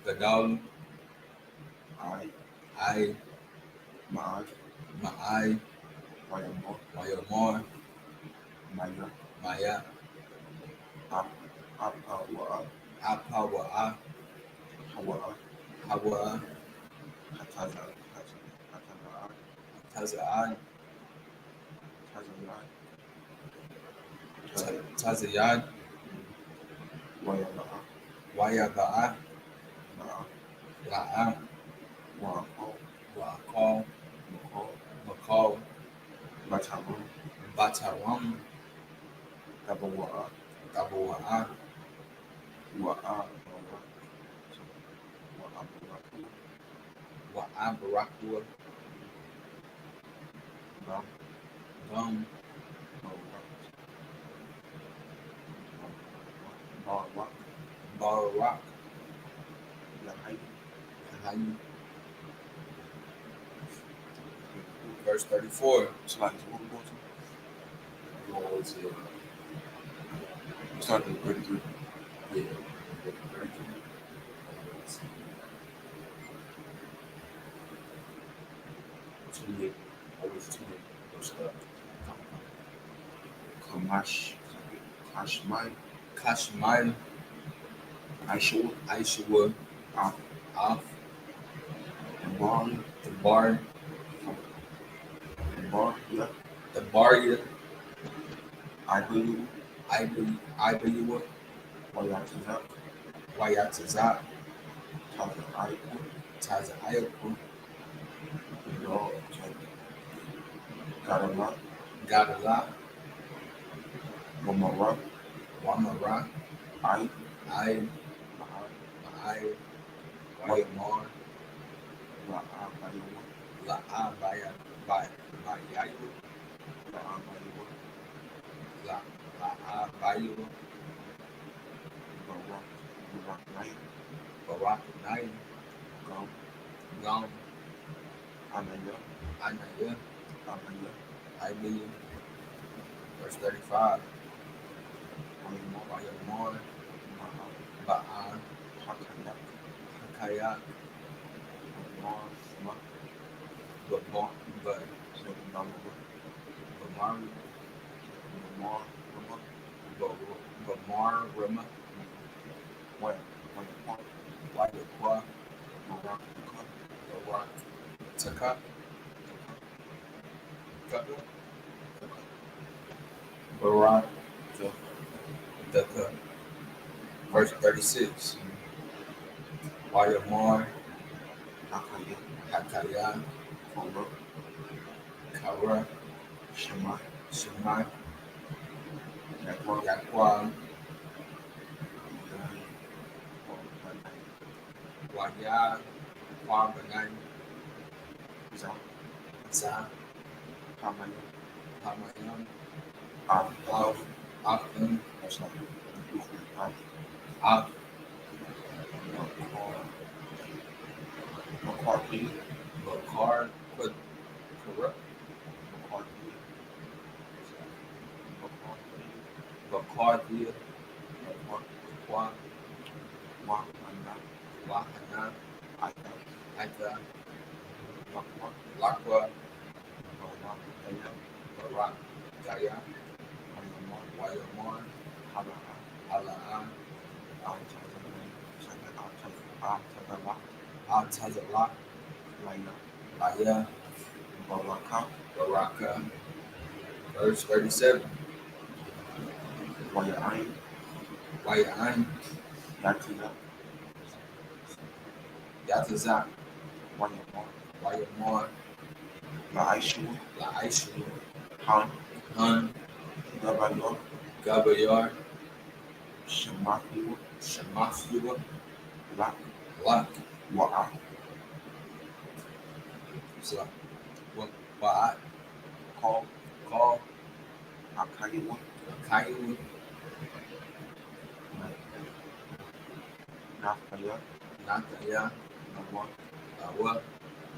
E: Gadol. I. Ma'ai. Mayamor. Maya. Apawa'a. Hawa. Taza'ad. Tazayad. Wayaga'a, La'a, Wa'akal, Makal, Bataram, Gabawa'a, Wa'abarakua, Gum, Barak, Yahayu. Verse 34.
A: Going to
C: Started with 33.
A: yeah. 28. I was 28. No stuff.
E: Kashmai, Aishua, Af, the Baria, Ibayua, Wayatazak, Tazaayaku, Gadala, Wamara, I, Maai, Wayamar, La'abaya, Bayayu, La'abayu, Barakanai, Gum, Anaya, Ibayu. Verse 35. Wayamar, Ba'an, Hakayak, Bamar, Rama, Wayakwa, Barak, Taka, Barak, Daka. Verse 36. Wayamar, Hakaya, Kara, Shemai, Yakwa, Waya, Kwabanai, Za, Hamayam, Afin, Af, Bakar, Corrupt, Bakardia, Kwa, Wahana, Aita, Lakwa, Barak, Gaya, Wayamar, Halaa, Altazalak, Laya, Baraka. Verse 37. Wayan, Yatazak, Wayamar, La'aishu, Hun, Gabayar, Shemafua, Lak, so, Wa'at, Call, Akayu, Nakaya, Awa,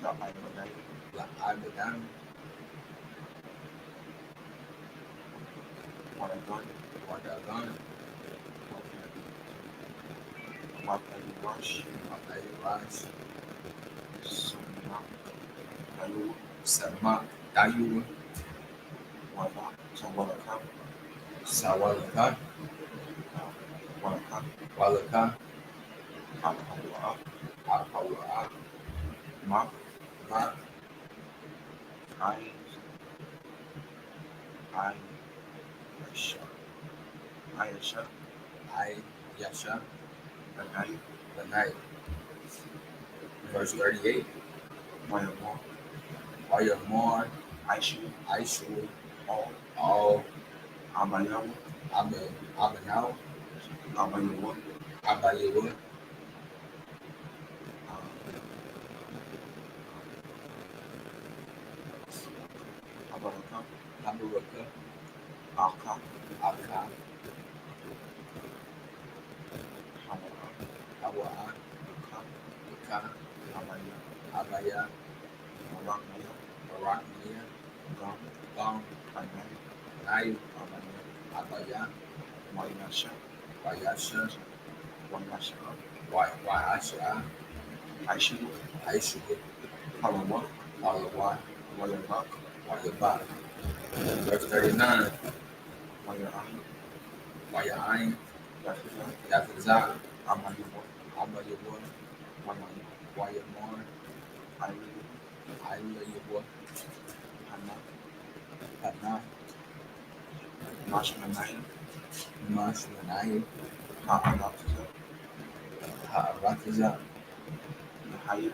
E: La'abadan, Wadagan, Apayrash, Samak, Dayu, Sawalaka, Walaka, Apawa, Mak, I, Yasha,
C: Benai,
E: Benai. Verse 38.
C: Mayamon,
E: Wayamon,
C: Aishu,
E: Aishu,
C: all,
E: all
C: Abayam,
E: Abanau,
C: Abayuwa,
E: Abayewa,
C: Abaraka,
E: Abaraka,
C: Aka,
E: Aka,
C: Hamara,
E: Hawa,
C: Aka,
E: Ika,
C: Abaya,
E: Abaya,
C: Marakmaya,
E: Barakmania,
C: Gam,
E: Gam,
C: Anai,
E: Nayu,
C: Abaya,
E: Abaya,
C: Mayasha,
E: Wayasha,
C: Wayasha,
E: Wayasha,
C: Aishu,
E: Aishu,
C: Halawa,
E: Alawa,
C: Wayabak,
E: Wayaba. Verse 39.
C: Wayaai,
E: Wayain,
C: Yafiza,
E: Yafiza,
C: Amayuwa,
E: Abayewa,
C: Wayai,
E: Wayamon,
C: Ailu,
E: Ailayewa,
C: Hana,
E: Hana,
C: Mashmanai,
E: Mashmanai,
C: Ha'alafiza,
E: Ha'arafiza,
C: Yahaya,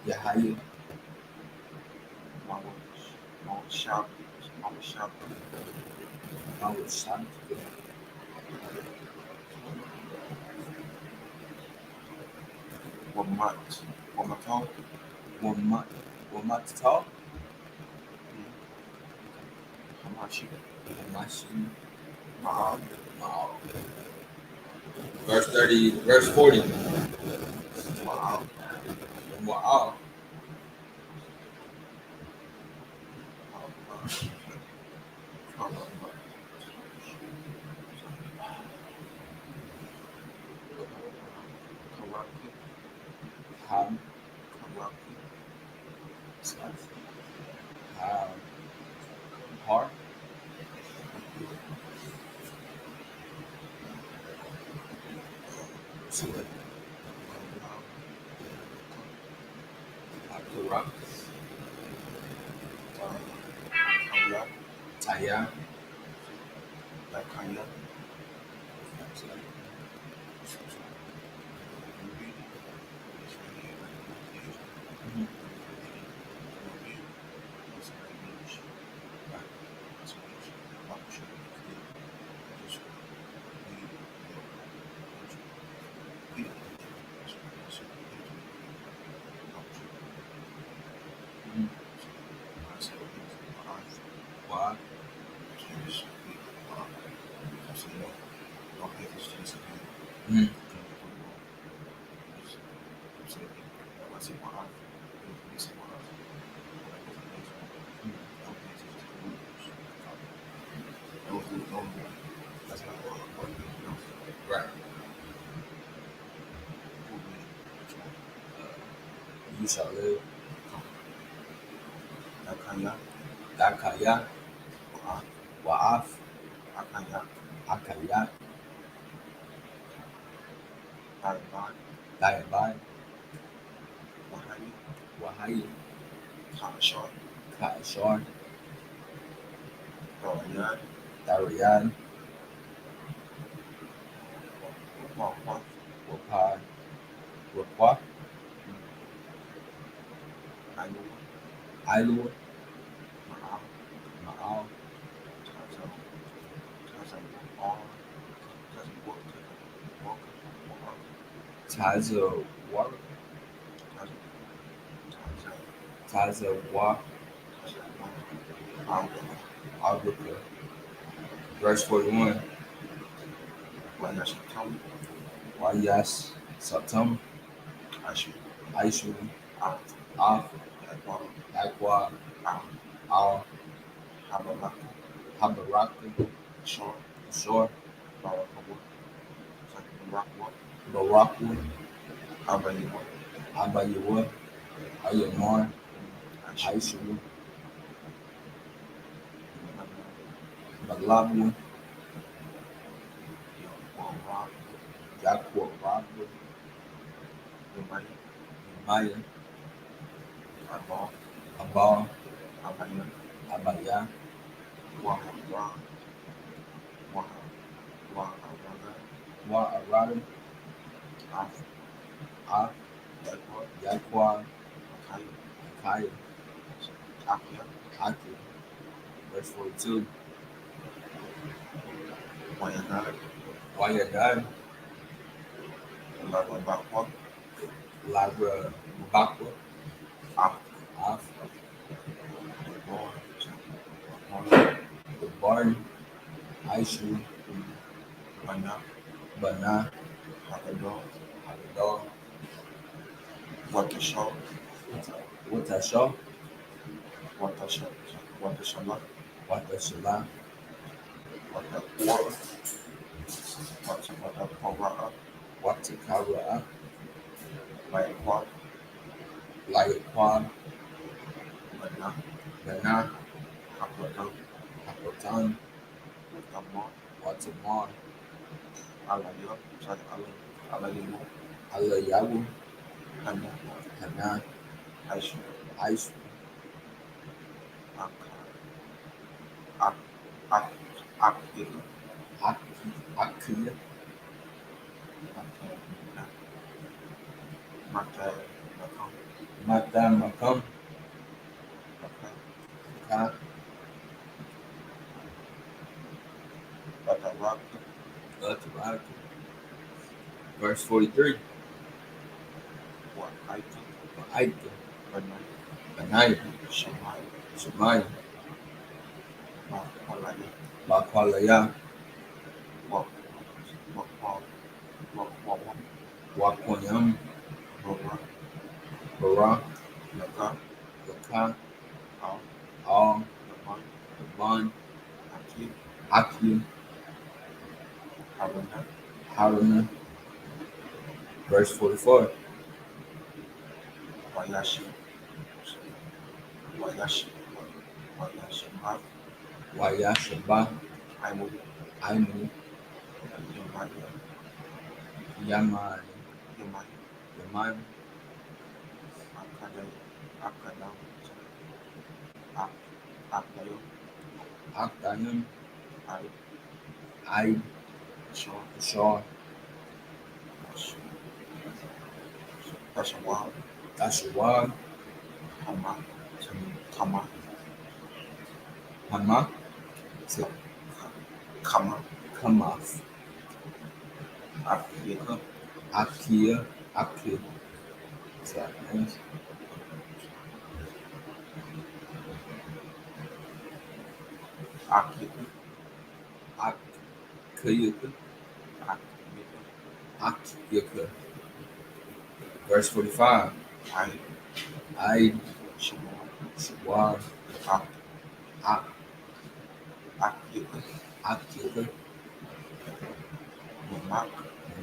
E: Yahayu,
C: Mawashab, Mawashab,
E: Mawashan,
C: Wamatau,
E: Wamatata,
C: Hamashi,
E: Hamashi,
C: Ma'ab,
E: Ma'al. Verse 40.
C: Ma'ab,
E: Ma'al,
C: Karaki,
E: Ham,
C: Karaki,
E: Ham, Har, Akurak,
C: Kaya,
E: Taya,
C: Lakaya,
E: Wa, mm, right. You shall live.
C: Lakaya,
E: Dakaya, Wa'af,
C: Akaya,
E: Akaya,
C: Taiwan,
E: Dayabai,
C: Wahai,
E: Wahai,
C: Kashon,
E: Kaishar,
C: Rayan,
E: Darayan,
C: Wapwa,
E: Wapai, Wapwa,
C: Iowa,
E: Ailua,
C: Ma'am,
E: Ma'al,
C: Tazo,
E: Taza, War, Taza, Wa, Agrika. Verse 41. Wayas, Satum, Aishu, Af, Akwa, Al, Habaraka, Shor, Baraku, Abayawa, Ayamar, Aishu, Malabu, Yakwa, Rabu, Maya, Abal, Abaya, Wa Arada, Af, Yakwa, Akaya, Aki. Verse 42. Wayagad, Labra Bakwa, Af, the barn, Aishu, Bana, Hagadol, Watashaw, Watashala, Watakara, Layakwan, Bana, Hakotan, Watamon, Alayabu, Hana, Aish, Akiya, Mata Makam, Ka, Utarak. Verse 43. Aika, Benaiah, Shemaiah, Bakwalaya, Wakwanyam, Bara, Laka, Al, Laban, Akim, Haruna. Verse 44. Wayashaba, Aimu, Yaman, Yaman, Akdayam, Aid, Shaw, Tashawag, Hama, Kamaf, Akia, Akil. So that means Akiyaka, Akiyaka. Verse 45. Aid, Shawag, Akiyaka,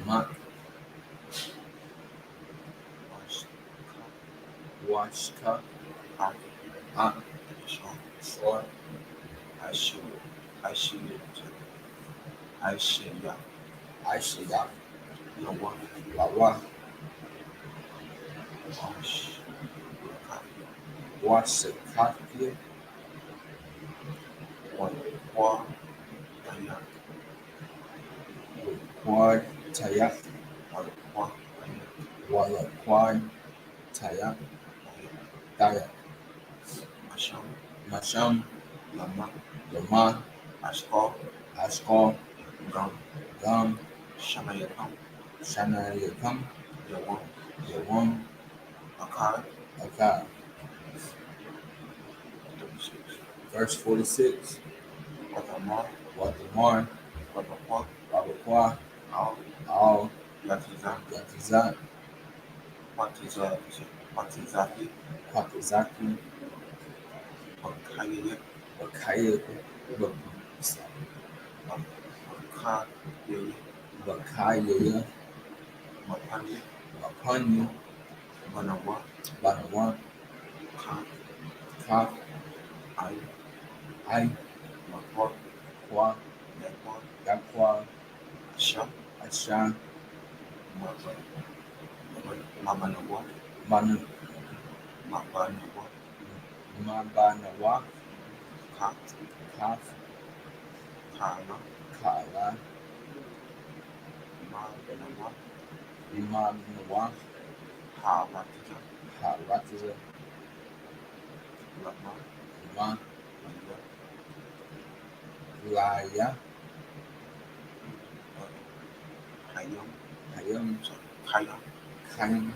E: Mak, Washka, Ak, Shor, Aishida, Lawa, Washakakia, Quad, Tayak, Walla Quad, Tayak, Dayak, Masham, Lama, Ashkal, Gam, Shanayakam, Yawam, Akar. Verse 46. Watamar, Rabakwa, Al, Yatizat, Kwatizaki, Bakaya, Bakaya, Mapanya, Banawa, Kaf, I, Kwa, Yakwa, Ashan, Manu, Mabanawa, Kaf, Kala, Imam Nawaf, Ratiza, Iman, Laya, Hayam, Kayam.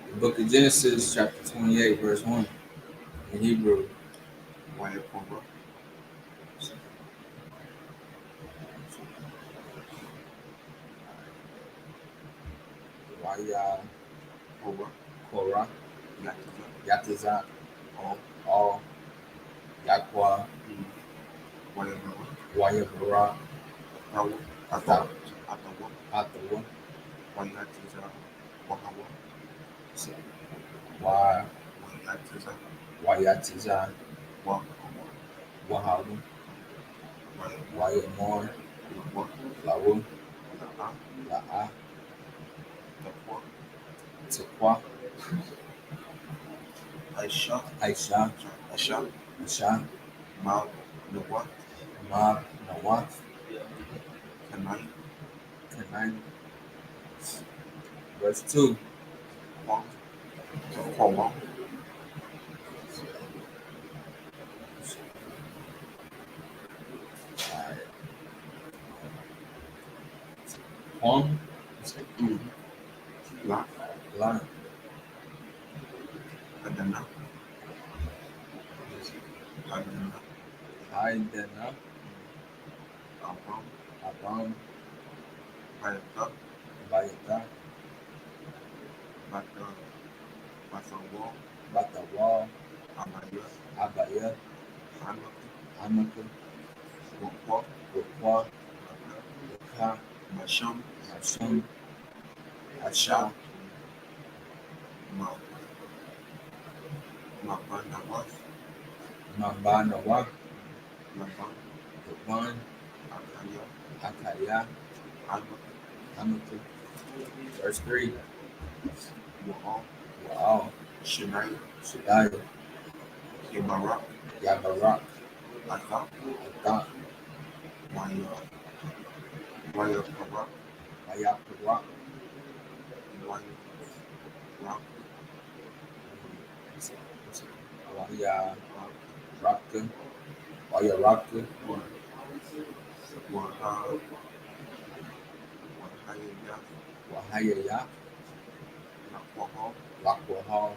E: The book of Genesis, chapter 28, verse 1, in Hebrew. Waya, Korah, Yatazak, All, Yakwa, Waya Bara, Atawa, Wayatiza, Wahabu, Waya Mor, Lawu, La'a, Tequa, Aisha, Mab, Nawaf, Kanai. Verse 2. Hom, La, Haidena, Abam, Bayata, Batawa, Abaya, Hamaka, Rukwa, Ruka, Masham, Asha, Mambanawa, Laban, Akaya, Hamaka. Verse 3. Wa'al, Shaddai, Yabarak, Athak, Wayaparak, Wayaraka, Wahayaya, Lakwahal,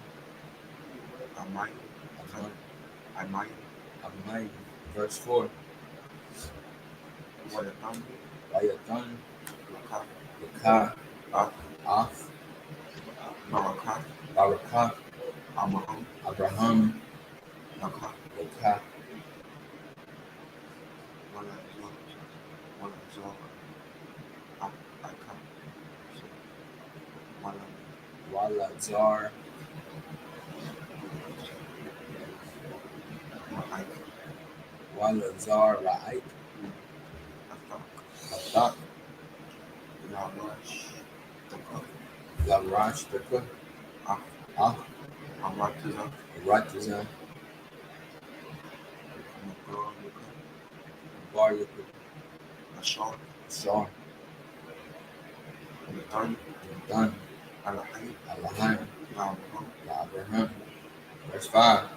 E: Amai. Verse 4. Wayatan, Laka, Af, Barakat, Abraham, Laka, Walazar, Ra'ik, Athak, Larash, Taka, Ratiza, Baryaka, Ashar, Nathan, Alahan, Abraham. Verse 5.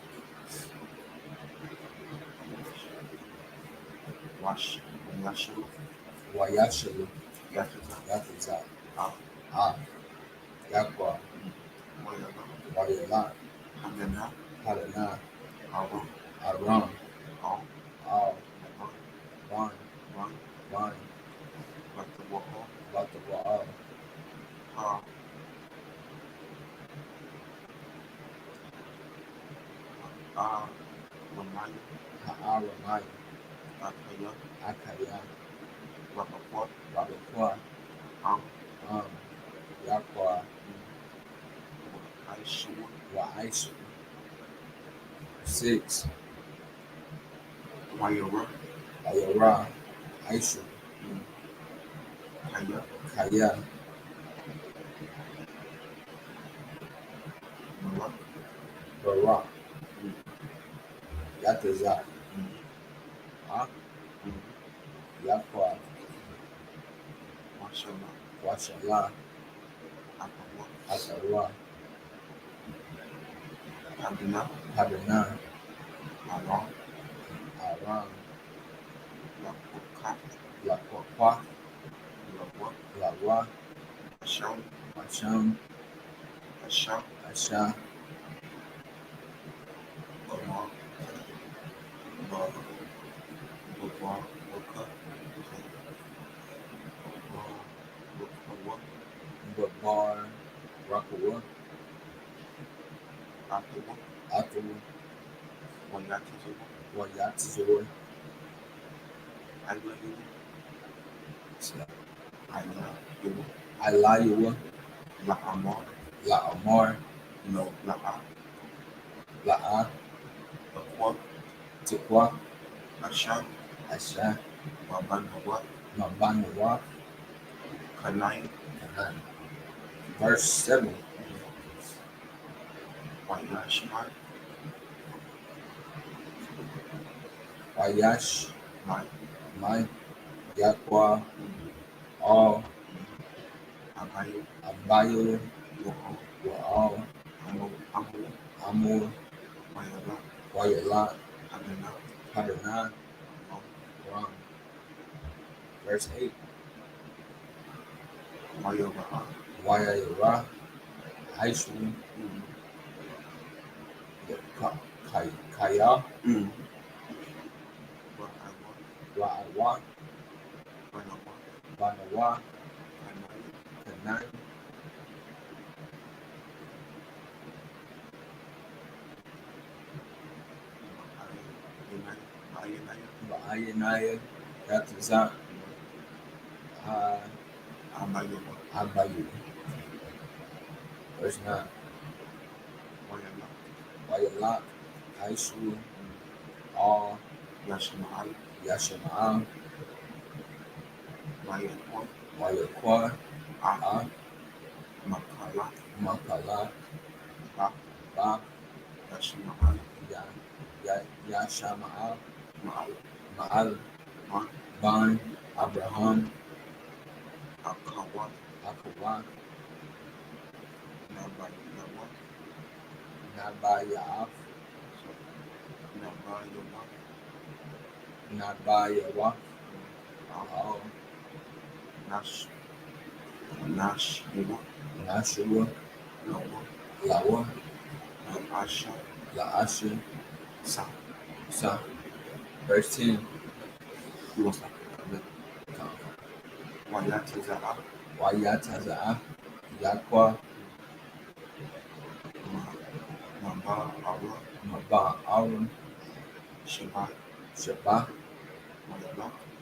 E: Wayashalu, Yatazak, Yakwa, Wayala, Hadana, Aram, Al, Wan, Batawa'al, Ha'aramai, Akaya, Rabakwa, Yakwa, Wa'aishu. 6. Wayara, Aishu, Kaya, Barak,
D: Yatazak. Yakwa. Washala. Asawa. Hadana. Aram. Lakwakwa. Lawa. Asham. Asha. Babar. Rakawa. Atawa. Wayatazor. Alayawa. La'amar. La'a. Tikwa. Asha. Mabanawa. Kanan. Verse 7. Wayash. My. Yakwa. All. Abayo. Wa'al. Amor. Wayala. Hadana. Ram. Verse 8. Wayayara. Aishu. Kaya. Ra'awa. Banawa. Kanan. Ba'ayanaya. Yatazak. Abayu. Verse 9. Wayalak. Aishu. All. Yashama'al. Wayakwa. Makala. Ba. Yashama'al. Ma'al. Ban. Abraham. Akawa. Nabayaaf. Nabayawa. Nashua. Lawa. Laasha. Sa. Verse 10. Wayataza'a. Yakwa. Maba'arum. Shabbat.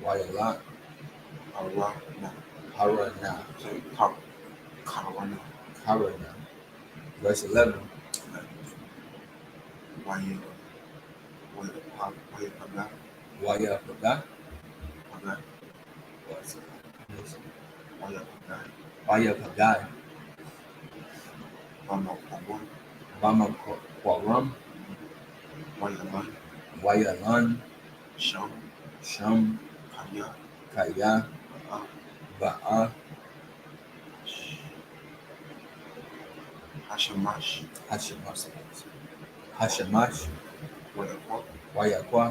D: Wayalak. Harana. Verse 11. Wayapaga. Wayapagai. Bama Kwaram. Wayalan. Sham. Kaya. Ba'a. Hashamash. Wayakwa.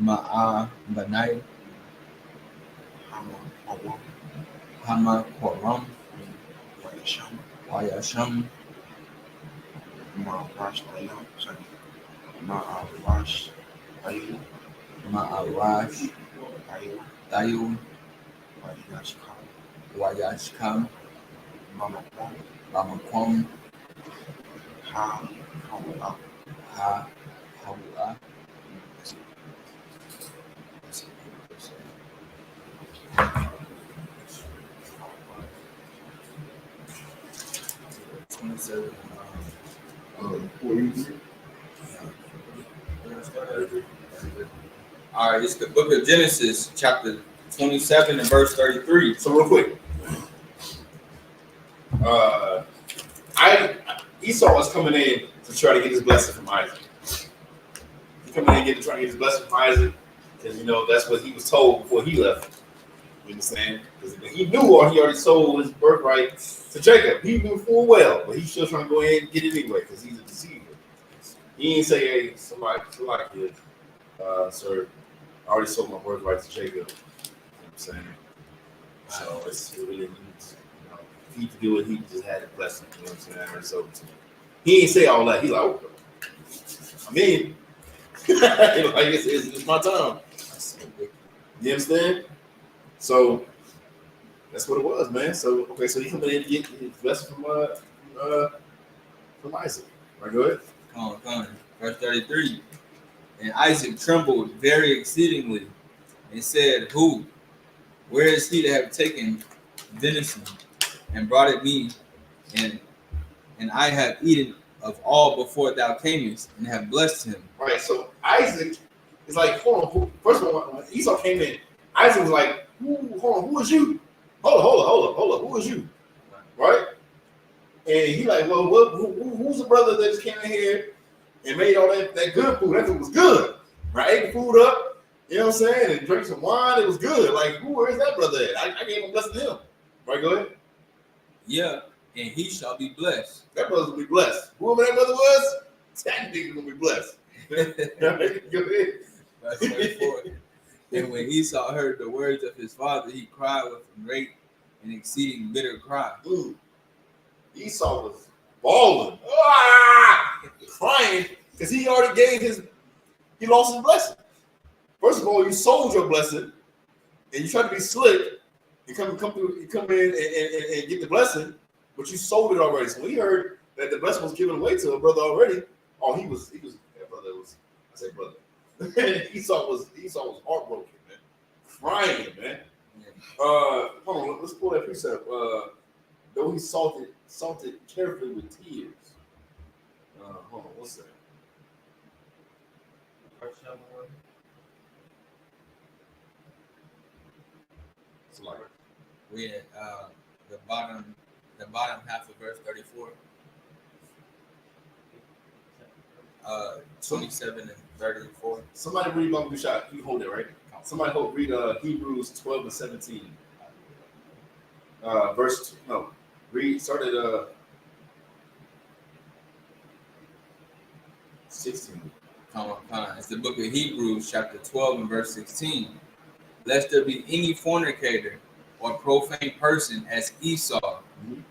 D: Ma'a Banai. Hama Kwaram. Wayasham. Ma'arash. Tayu. Wayashkam. Bamakwam. Ha Hawla. 27. All right, it's the book of Genesis, chapter 27 and verse 33.
A: So real quick, Esau was coming in to try to get his blessing from Isaac. He coming in trying to get his blessing from Isaac because that's what he was told before he left. You understand? Because he knew, or he already sold his birthright to Jacob. He knew full well, but he's still trying to go ahead and get it anyway because he's a deceiver. He didn't say, "Hey, somebody kid, sir, I already sold my birthright to Jacob." You know what I'm saying? So it's really neat. If he could do it, he just had a blessing. You know what I'm saying? I already sold it to him. He didn't say all that. He's like, "Oh, I mean, like it's my time." You understand? So that's what it was, man. So so he coming in to get his blessing from Isaac. Right, go ahead.
E: Come on. Verse 33. And Isaac trembled very exceedingly and said, Who? Where is he that have taken venison and brought it me? And I have eaten of all before thou camest and have blessed him.
A: Right. So Isaac is like, hold on. First of all, when Esau came in, Isaac was like, hold on, who is you? Hold up. Who is you? Right? And he like, well, who's the brother that just came in here and made all that good food? That food was good. Right? Ate the food up, you know what I'm saying? And drank some wine. It was good. Like, where is that brother at? I gave him a blessing to him. Right, go ahead.
E: Yeah, and he shall be blessed.
A: That brother's gonna be blessed. Whoever that brother was, that nigga gonna be blessed. Go ahead.
E: Verse 24. And when Esau heard the words of his father, he cried with a great and exceeding bitter cry.
A: Esau was bawling, crying, because he already he lost his blessing. First of all, you sold your blessing, and you try to be slick, and come in and get the blessing, but you sold it already. So when he heard that the blessing was given away to a brother already, that brother was, I say brother. Esau was heartbroken, man, crying, man. Hold on, let's pull that precept. Though he salted carefully with tears. Hold on, what's that? It's like
E: We at the bottom half of verse 34. 27 and 34.
A: Somebody read Baba Bishop. You hold it, right? Somebody read Hebrews 12 and 17. Start at 16.
E: Come on. It's the book of Hebrews, chapter 12 and verse 16. Lest there be any fornicator or profane person as Esau,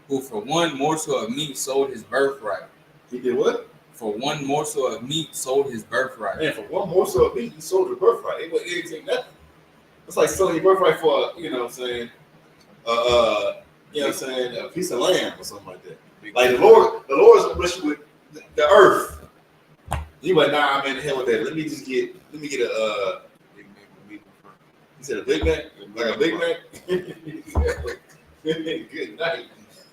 E: who for one morsel of meat sold his birthright.
A: He did what?
E: For one morsel of meat sold his birthright.
A: Man, for one morsel of meat, he sold his birthright. It didn't take nothing. It's like selling your birthright for, you know what I'm saying, a piece of land or something like that. Like the Lord's gonna bless you with the earth. You like, nah, man, the hell with that. Let me get a Big Mac. You said a Big Mac? Like a Big Mac? Good night.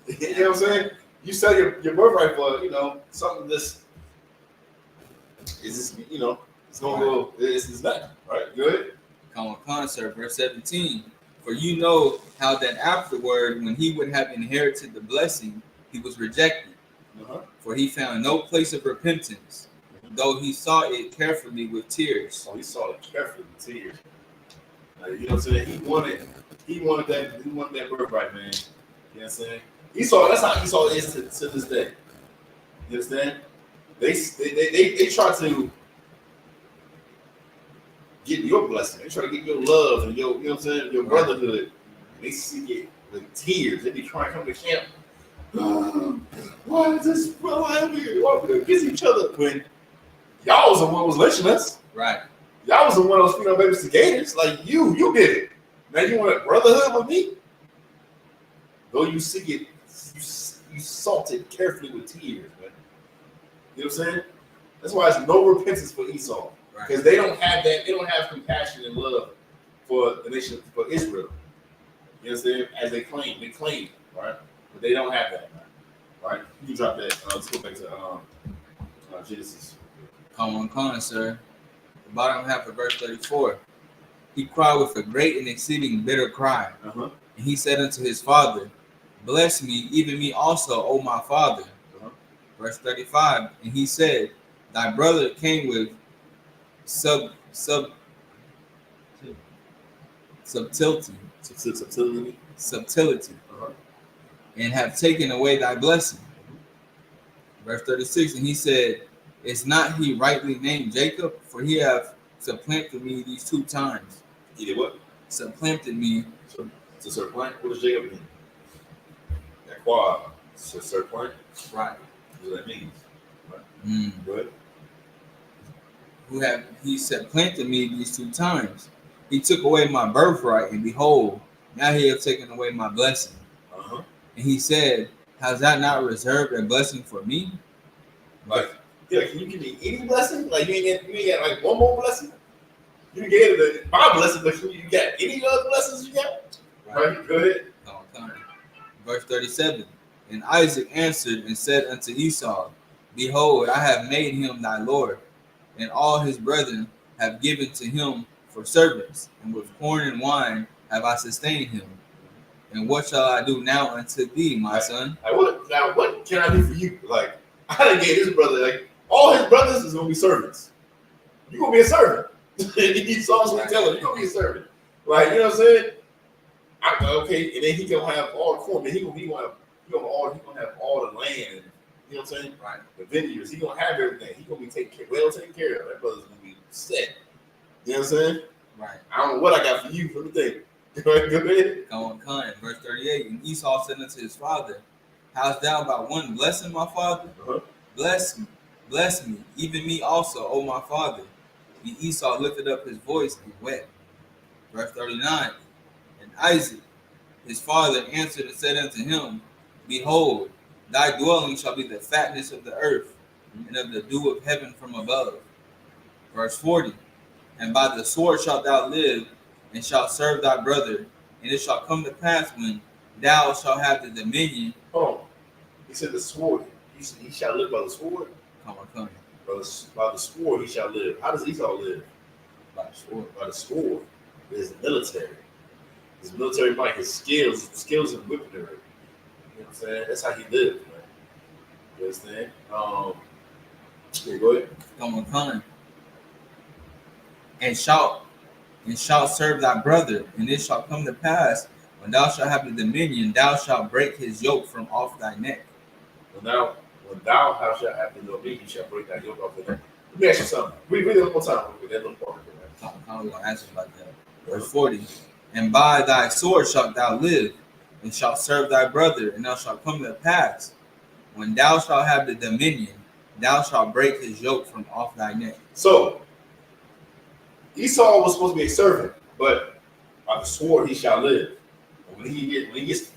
A: You know what I'm saying? You sell your birthright for, something that's it's gonna go, it's nothing, right? Good.
E: Come on, sir. Verse 17. For you know how that afterward, when he would have inherited the blessing, he was rejected. For he found no place of repentance, though he sought it carefully with tears.
A: Oh, he sought it carefully with tears. You know what I'm saying? He wanted that birthright, man. You know what I'm saying? That's how Esau is to this day. You understand? They try to get your blessing. They try to get your love and your, you know what I'm saying, your brotherhood. They seek it with tears. They be trying to come to camp. Why is this? Why we against each other? When y'all was the one was lynching us.
E: Right.
A: Y'all was the one that was feeding our babies to gators. Like you did it. Now you want a brotherhood with me? Though you seek it, you salt it carefully with tears, man. You know what I'm saying? That's why it's no repentance for Esau. Because they don't have that, they don't have compassion and love for the nation, for Israel. You understand? As they claim, right? But they don't have that, man. Right? You can drop that. Let's go back to Genesis.
E: Come on, sir. The bottom half of verse 34. He cried with a great and exceeding bitter cry. And he said unto his father, Bless me, even me also, O my father. Verse 35, and he said, thy brother came with subtlety, and have taken away thy blessing. Verse 36, and he said, is not he rightly named Jacob? For he have supplanted me these 2 times.
A: He did what?
E: Supplanted me.
A: So, to supplant, what does Jacob mean? That quad. So supplant.
E: Right.
A: What that means. Right.
E: Good. He supplanted me these 2 times. He took away my birthright, and behold, now he hath taken away my blessing. And he said, has that not reserved a blessing for me?
A: Like, yeah, can you give me any blessing? Like, you ain't get like one more blessing? You gave my blessing, but you got any other blessings you got? Right. Go ahead.
E: Verse 37. And Isaac answered and said unto Esau, behold, I have made him thy Lord, and all his brethren have given to him for servants, and with corn and wine have I sustained him. And what shall I do now unto thee, my son?
A: What can I do for you? Like, I done gave his brother, like, all his brothers is gonna be servants. You're gonna be a servant. He's also telling you're gonna be a servant. Like, you know what I'm saying? Okay, and then he gonna have all the corn, man. He gonna have all the land, you know what I'm saying?
E: Right.
A: The vineyards, he gonna have everything. He gonna be taken care of. That brother's gonna be set. You know what I'm saying?
E: Right.
A: I don't know what I got for you for the thing. Go ahead.
E: Come on. Verse 38. And Esau said unto his father, hast thou about one blessing, my father? Bless me, even me also, O my father. And Esau lifted up his voice and wept. Verse 39. And Isaac, his father, answered and said unto him, behold, thy dwelling shall be the fatness of the earth, and of the dew of heaven from above. Verse 40. And by the sword shalt thou live, and shalt serve thy brother, and it shall come to pass when thou shalt have the dominion.
A: Oh, he said the sword. He shall live by the sword.
E: Come on.
A: By the sword he shall live. How does Esau live?
E: By the sword.
A: By the sword. His military. His military might, his skills in weaponry. You know what I'm saying? That's how he lived, man. You understand? Yeah, go ahead.
E: Come on. And shalt serve thy brother, and it shall come to pass when thou shalt have the dominion, thou shalt break his yoke from off thy neck.
A: When thou shalt have the dominion, you shall break thy yoke off the neck. Let me ask you something. Read it one more time. That little part.
E: I'm gonna answer like that. Verse 40. And by thy sword shalt thou live, and shalt serve thy brother, and thou shalt come to pass when thou shalt have the dominion, thou shalt break his yoke from off thy neck.
A: So Esau was supposed to be a servant, but by the sword he shall live. And when he gets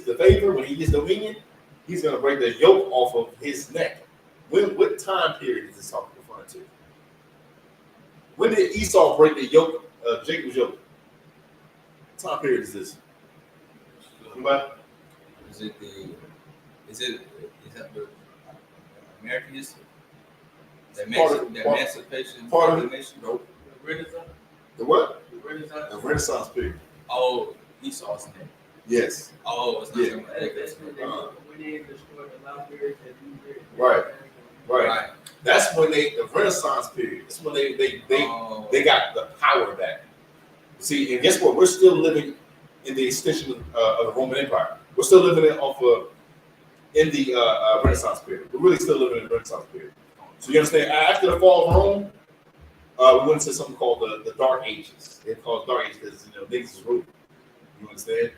A: the favor, when he gets dominion, he's gonna break the yoke off of his neck. What time period is this talking referring to? When did Esau break the yoke of Jacob's yoke? What time period is this? Anybody?
E: Is that the American history? The emancipation
A: part of
E: the nation?
A: Nope.
E: Renaissance?
A: The what?
E: The Renaissance?
A: The Renaissance period.
E: Oh, Esau's name.
A: Yes.
E: Oh, it's not
A: Right. That's when the Renaissance period. That's when they got the power back. See, and guess what? We're still living in the extension of the Roman Empire. We're still living in the Renaissance period. We're really still living in the Renaissance period. So you understand? After the fall of Rome, we went into something called the Dark Ages. It's called Dark Ages because niggas is rude. You understand?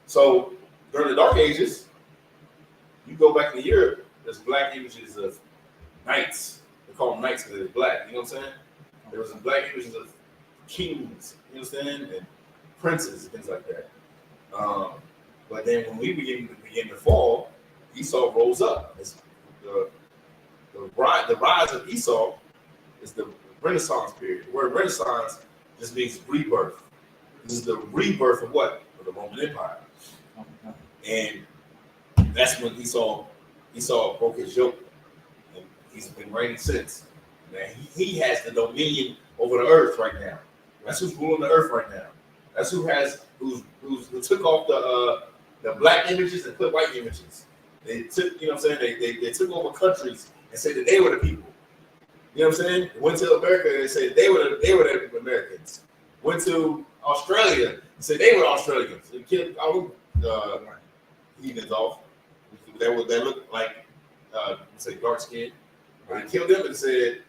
A: So during the Dark Ages, you go back to Europe. There's black images of knights. They call them knights because they're black. You know what I'm saying? There was some black images of kings. You understand? And princes and things like that. But then when we begin to fall, Esau rose up. It's the rise of Esau is the Renaissance period. The word Renaissance just means rebirth. This is the rebirth of what? Of the Roman Empire. And that's when Esau broke his yoke. And he's been reigning since. Man, he has the dominion over the earth right now. That's who's ruling the earth right now. That's who took off the black images and put white images. They took, you know what I'm saying? They took over countries and said that they were the people. You know what I'm saying? Went to America and said they were the Americans. Went to Australia and said they were Australians. They killed all heathens off. That looked like say dark skin. They killed them and said,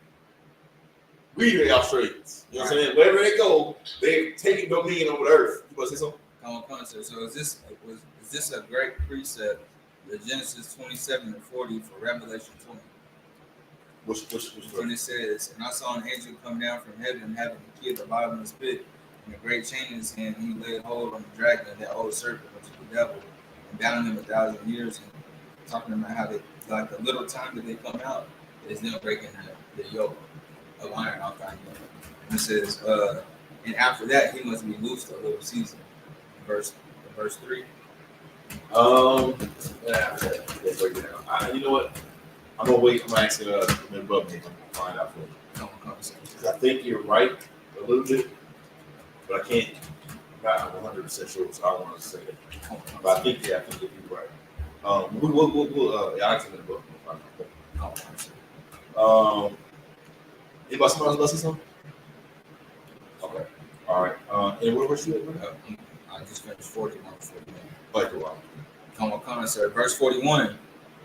A: we the Australians. You know what I'm saying? Wherever they go, they've taken dominion over the earth. You want to say something?
E: Concept. So is this a great precept? The Genesis 27-40 for Revelation 20.
A: Which
E: when it says, and I saw an angel come down from heaven, having the key of the bottom of the pit, and a great chain in his hand. He laid hold on the dragon, that old serpent, which is the devil, and bound him 1,000 years. And talking about how they, like the little time that they come out, is them breaking the yoke of iron off that yoke. And it says, and after that, he must be loosed a little season. Verse 3.
A: Let's break it down. You know what? I'm gonna wait. I'm gonna ask above me. I'm gonna find out for you. I think you're right a little bit, but I can't. I'm not 100% sure, so I want to say it. But I think you're right. We'll ask him in the book. Anybody else see something? Okay. All right. And where was you at?
E: I just finished 41.
A: Like a while.
E: Verse 41.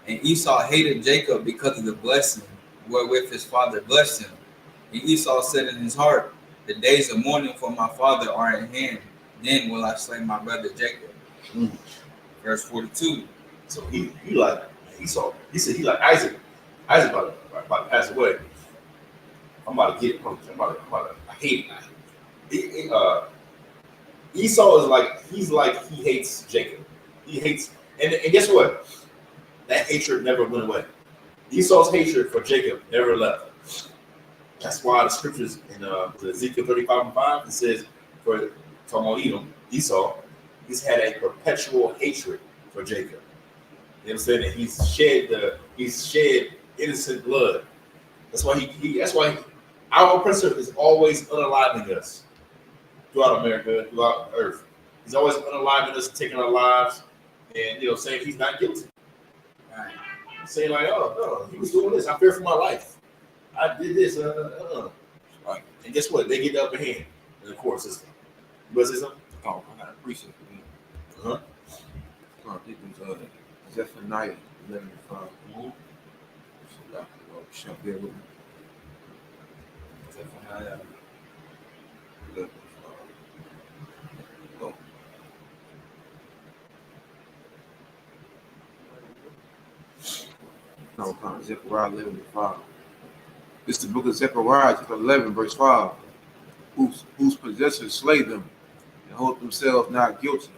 E: And Esau hated Jacob because of the blessing wherewith his father blessed him. And Esau said in his heart, the days of mourning for my father are at hand. Then will I slay my brother Jacob. Verse 42.
A: So he like Esau. He said he like Isaac. Isaac about to pass away. I'm about to get him. I hate it. Esau is he hates Jacob. He hates, and guess what? That hatred never went away. Esau's hatred for Jacob never left. That's why the scriptures in Ezekiel 35:5 it says, for talking about Esau, he's had a perpetual hatred for Jacob. You understand that he's shed innocent blood. That's why our oppressor is always unaliving us throughout America, throughout Earth. He's always unaliving us, taking our lives, and saying he's not guilty. Right. Saying like, oh no, he was doing this. I fear for my life. I did this. Right. And guess what? They get the upper hand in the court system. You want to say something?
C: Oh, I got a precept for you. I think it was Zephaniah 11:5. Shall bear with me. Zephaniah 11:5. Oh. No, Zechariah 11:5. It's the book of Zechariah, chapter 11, verse 5. Whose possessors slay them and hold themselves not guilty.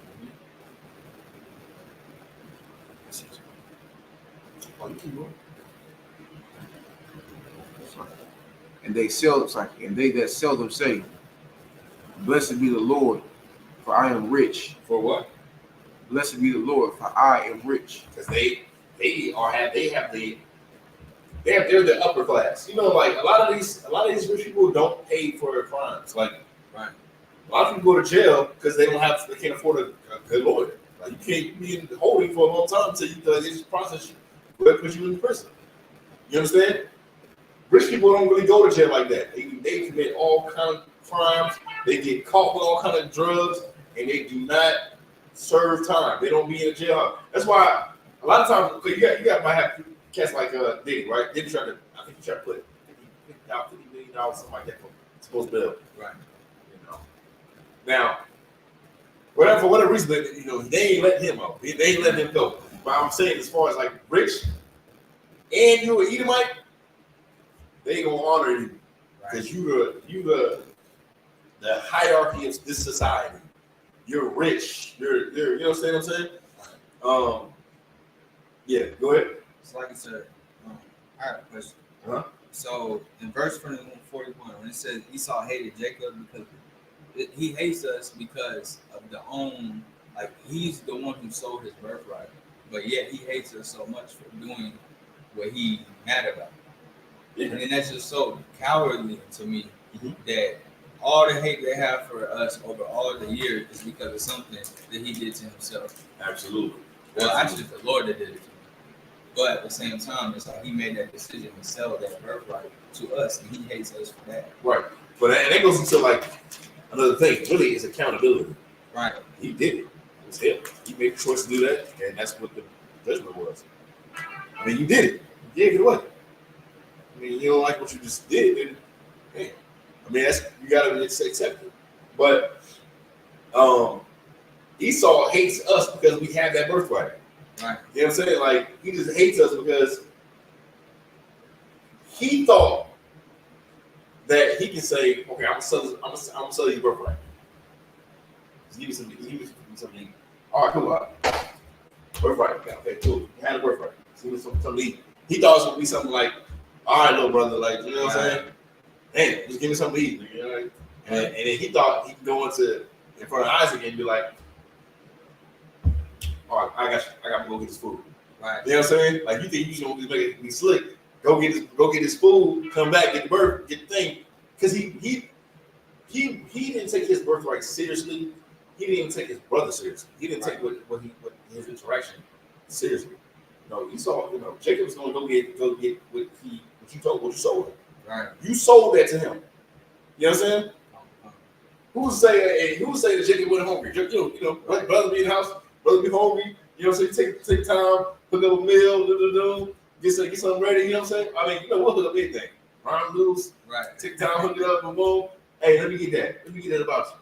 C: And they that sell them say, blessed be the Lord, for I am rich.
A: For what?
C: Blessed be the Lord, for I am rich.
A: Because they're the upper class. Like a lot of these rich people don't pay for their crimes. Like, right. A lot of people go to jail because they can't afford a good lawyer. Like, you can't be in holding for a long time until they just process you, put you in prison. You understand? Rich people don't really go to jail like that. They commit all kind of crimes. They get caught with all kind of drugs, and they do not serve time. They don't be in a jail. That's why a lot of times, you might have cats like Diddy, right? Diddy I think he tried to put $50 million, something like that, for supposed bill. Right. Now, for whatever reason, they ain't letting him out. They ain't letting him go. But I'm saying, as far as like rich and you an Edomite, they gonna honor you because you the hierarchy of this society. You're rich. You're you know what I'm saying? Yeah, go ahead.
E: So like I said, I have a question. So in verse 41, when it says Esau hated Jacob because he hates us because of he's the one who sold his birthright, but yet he hates us so much for doing what he mad about. Yeah. And then that's just so cowardly to me that all the hate they have for us over all the years is because of something that he did to himself.
A: Absolutely.
E: Well, actually, it's the Lord that did it to him. But at the same time, it's like he made that decision to sell that birthright to us, and he hates us for that.
A: Right. But that goes into like another thing. Really, it's accountability.
E: Right.
A: He did it. It was him. He made the choice to do that, and that's what the judgment was. I mean, you did it. You gave it away. I mean, you don't like what you just did, then hey, I mean, that's you gotta accept it. But Esau hates us because we have that birthright.
E: Right.
A: You know what I'm saying? Like he just hates us because he thought that he can say, "Okay, I'm gonna sell you birthright. Just give me some. Give me something. All right, cool. Birthright. Okay, cool. You had a birthright. Give me something to eat." He thought it was gonna be something like, "All right, little brother, like you know what I'm saying? Hey, just give me something to eat." You know, like, and then he thought he could go into in front of Isaac and be like, "All right, I got you. I got to go get this food."
E: Right.
A: You know what I'm saying? Like you think you gonna just make it be slick? Go get this food. Come back, get the thing. Because he didn't take his birthright seriously. He didn't even take his brother seriously. He didn't take what his interaction seriously. No, Esau, Jacob was gonna go get what you sold him.
E: Right.
A: You sold that to him. You know what I'm saying? Who's saying that Jacob went hungry? Brother be in the house, brother be hungry. You know what I'm saying? Take time, hook up a meal, get something ready. You know what I'm saying? I mean, we'll hook up anything. Rhyme loose,
E: Right.
A: take time, hook it up, and boom. Hey, let me get that. Let me get that about you.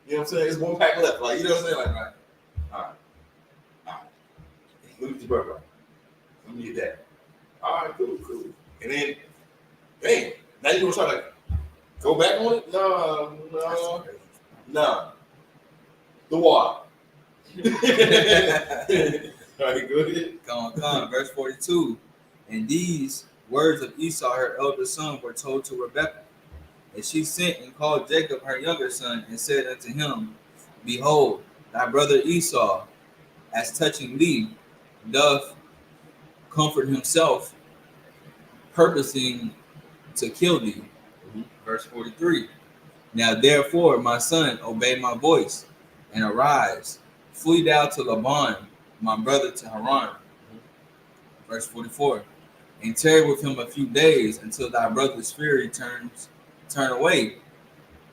A: You know what I'm saying? It's one pack left. Like, you know what I'm saying? Like, right. All right. Let me get your birthright. Let me get that. All right, cool. And then, bam. Now you gonna try to go back on it? No. The water. All right, go ahead.
E: Come on. Verse 42. And these words of Esau, her elder son, were told to Rebekah. And she sent and called Jacob, her younger son, and said unto him, Behold, thy brother Esau, as touching thee, doth comfort himself, purposing to kill thee. Verse 43. Now therefore, my son, obey my voice, and arise, flee thou to Laban, my brother, to Haran. Verse 44. And tarry with him a few days until thy brother's fury turn away.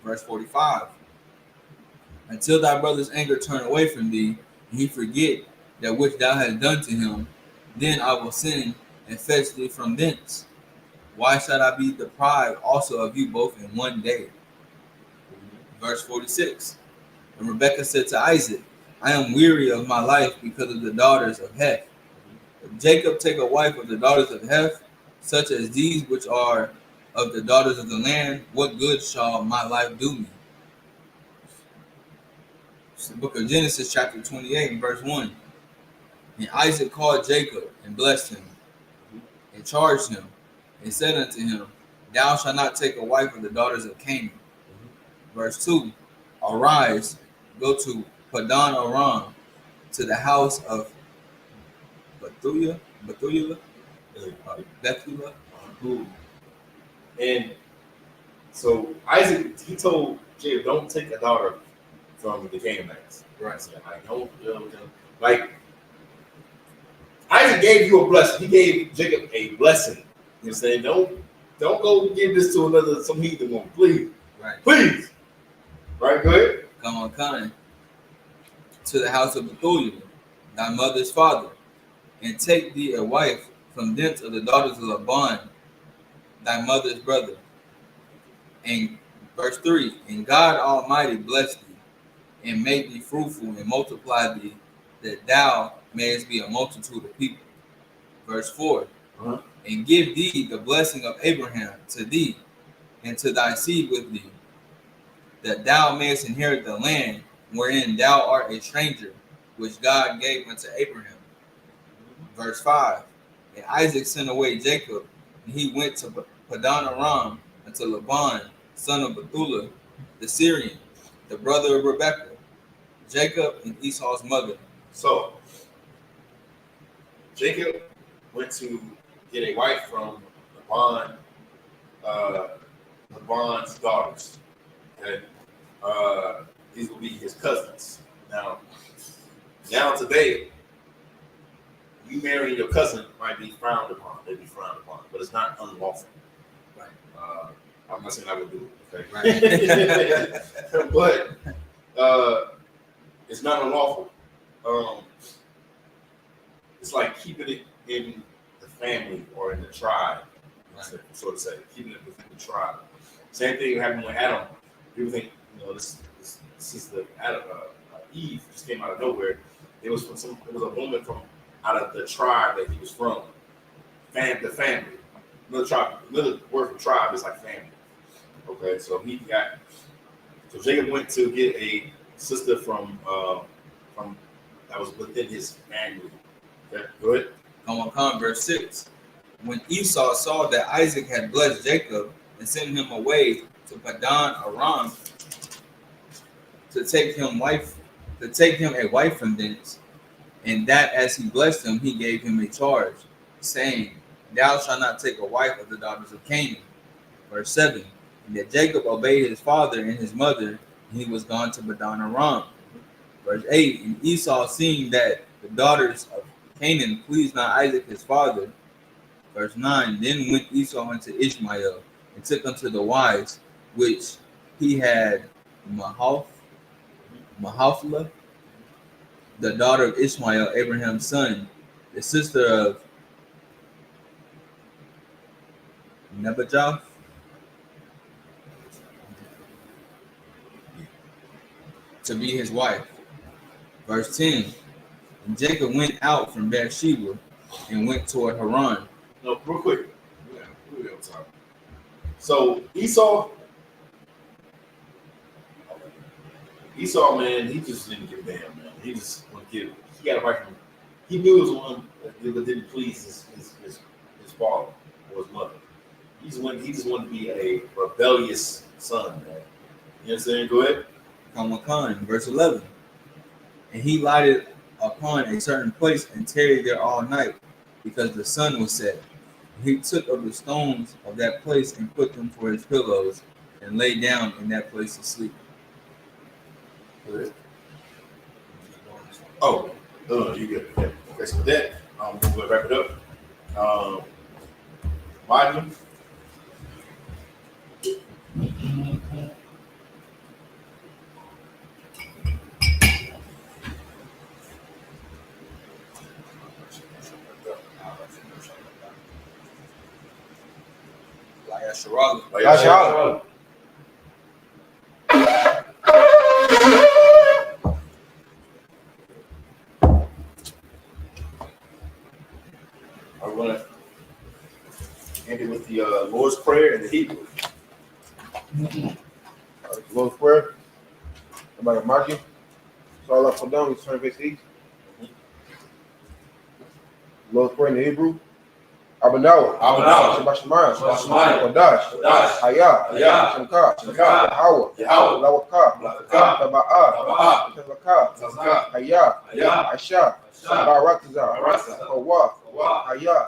E: Verse 45. Until thy brother's anger turn away from thee, and he forget that which thou hast done to him, then I will send and fetch thee from thence. Why should I be deprived also of you both in one day? Verse 46. And Rebekah said to Isaac, I am weary of my life because of the daughters of Heth. If Jacob take a wife of the daughters of Heth, such as these which are of the daughters of the land, what good shall my life do me? It's the book of Genesis, chapter 28, verse 1. And Isaac called Jacob and blessed him, and charged him, and said unto him, Thou shalt not take a wife of the daughters of Canaan. Verse 2. Arise, go to Padan Aram, to the house of Bethulah.
A: And so Isaac, he told Jacob, don't take a daughter from the Canaanites.
E: Right.
A: So like Isaac gave you a blessing. He gave Jacob a blessing. You know what I'm saying? Don't go give this to some heathen woman, please.
E: Right.
A: Please. Right, go ahead.
E: Come on, to the house of Bethulah, thy mother's father, and take thee a wife from thence of the daughters of Laban, thy mother's brother. And verse 3, and God Almighty bless thee, and make thee fruitful, and multiply thee, that thou mayest be a multitude of people. Verse 4, and give thee the blessing of Abraham to thee, and to thy seed with thee, that thou mayest inherit the land wherein thou art a stranger, which God gave unto Abraham. Verse 5, and Isaac sent away Jacob, and he went to Padan Aram unto Laban, son of Bethulah, the Syrian, the brother of Rebekah, Jacob and Esau's mother.
A: So Jacob went to get a wife from Laban's daughters. Okay, these will be his cousins. Now today, you marrying your cousin might be frowned upon. They'd be frowned upon, but it's not unlawful.
D: Right.
A: I'm not saying I would do it. Okay.
D: Right.
A: But it's not unlawful. It's like keeping it in the family or in the tribe, so to say, keeping it within the tribe. Same thing happened with Adam. People think, this is the Adam, Eve just came out of nowhere. It was a woman from out of the tribe that he was from. The family. Another word for tribe is like family. Okay, so Jacob went to get a sister from that was within his family. Okay, go ahead.
E: On verse 6. When Esau saw that Isaac had blessed Jacob and sent him away to Padan Aram to take him a wife from thence, and that as he blessed him, he gave him a charge, saying, Thou shalt not take a wife of the daughters of Canaan. Verse 7. And that Jacob obeyed his father and his mother, and he was gone to Padan Aram. Verse 8. And Esau, seeing that the daughters of Canaan pleased not Isaac his father. Verse 9. Then went Esau unto Ishmael, and took unto the wives which he had Mahathla, the daughter of Ishmael, Abraham's son, the sister of Nebajoth, to be his wife. Verse 10. And Jacob went out from Beersheba and went toward Haran.
A: No, real quick. We're on time. So Esau, man, he just didn't give a damn, man. He just wanted to give. He got a right from. He knew it was one that didn't please his father or his mother. He just wanted to be a rebellious son, man. You understand? Go ahead.
E: Verse 11. And he lighted upon a certain place and tarried there all night, because the sun was set. He took of the stones of that place and put them for his pillows, and lay down in that place to sleep.
A: Good. Oh, you good. Okay, so with that, we're going to wrap it up. Bible.
C: Yasharala.
A: I'm going to end it with the Lord's Prayer and the Hebrew.
C: Lord's Prayer. Everybody mark you. So all up for down, we turn face east. Lord's Prayer in the Hebrew. Abanawa, Shabbat Shemayim, Kodash, Hayah, Shankar, Yahweh, Lawakah, Taba'ah, Tazakah, Hayah, Aisha, Baratazah, Kawah, Hayah,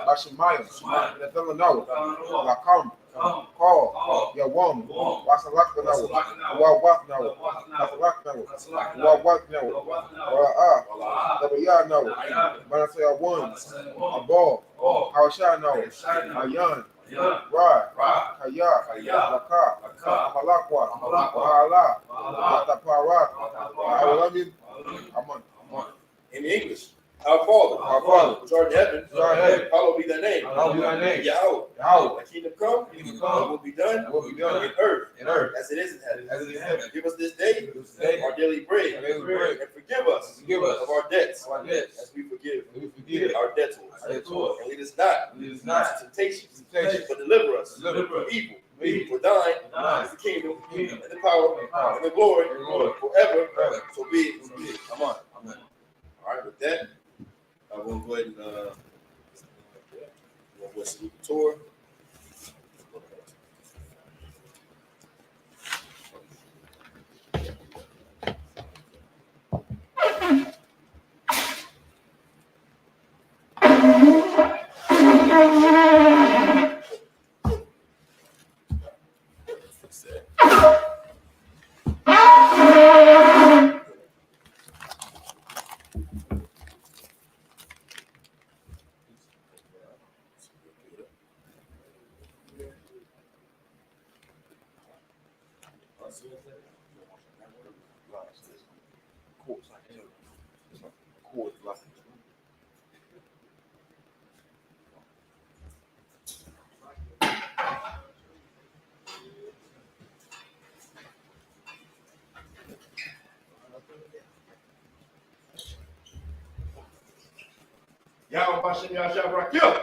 C: Bashemayim, Nathanawa, Lakam, Call, Yawam, Wasalakanawa, Wawaknawa, Wawaknawa, Wa'ah, Tabayanawa, Manasaya one, Abal, Hawashanawa, Ayan, Ra, Kaya, Laka, Malakwa, Wahala, Matapara, Awalamin, Aman.
A: In English, our Father, which art in heaven, hallowed be thy name. Yahweh. Thy kingdom come, will be done in earth, as it is in heaven. Give us this day our daily bread, and forgive us of our debts, as we forgive our debtors. And lead us not into temptation, but deliver us from evil. For thine is the kingdom, and the power, and the glory, forever. So be it. Amen. All right, with that, we'll go ahead and we'll salute the tour. Fix that.
B: Yahweh Bashem Yahshua Barakah.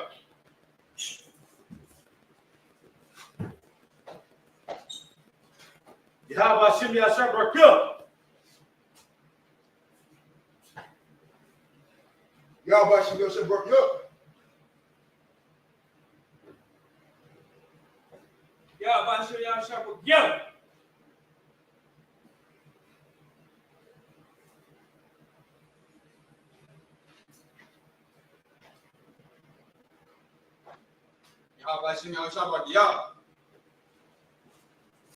B: Yahweh Bashem Yahshua Barakah.
F: Yahweh Bashem Yahshua Barakah.
D: Yahweh Bashem Yahshua Barakah.
E: Yahweh Bashem Yahshua Barakah.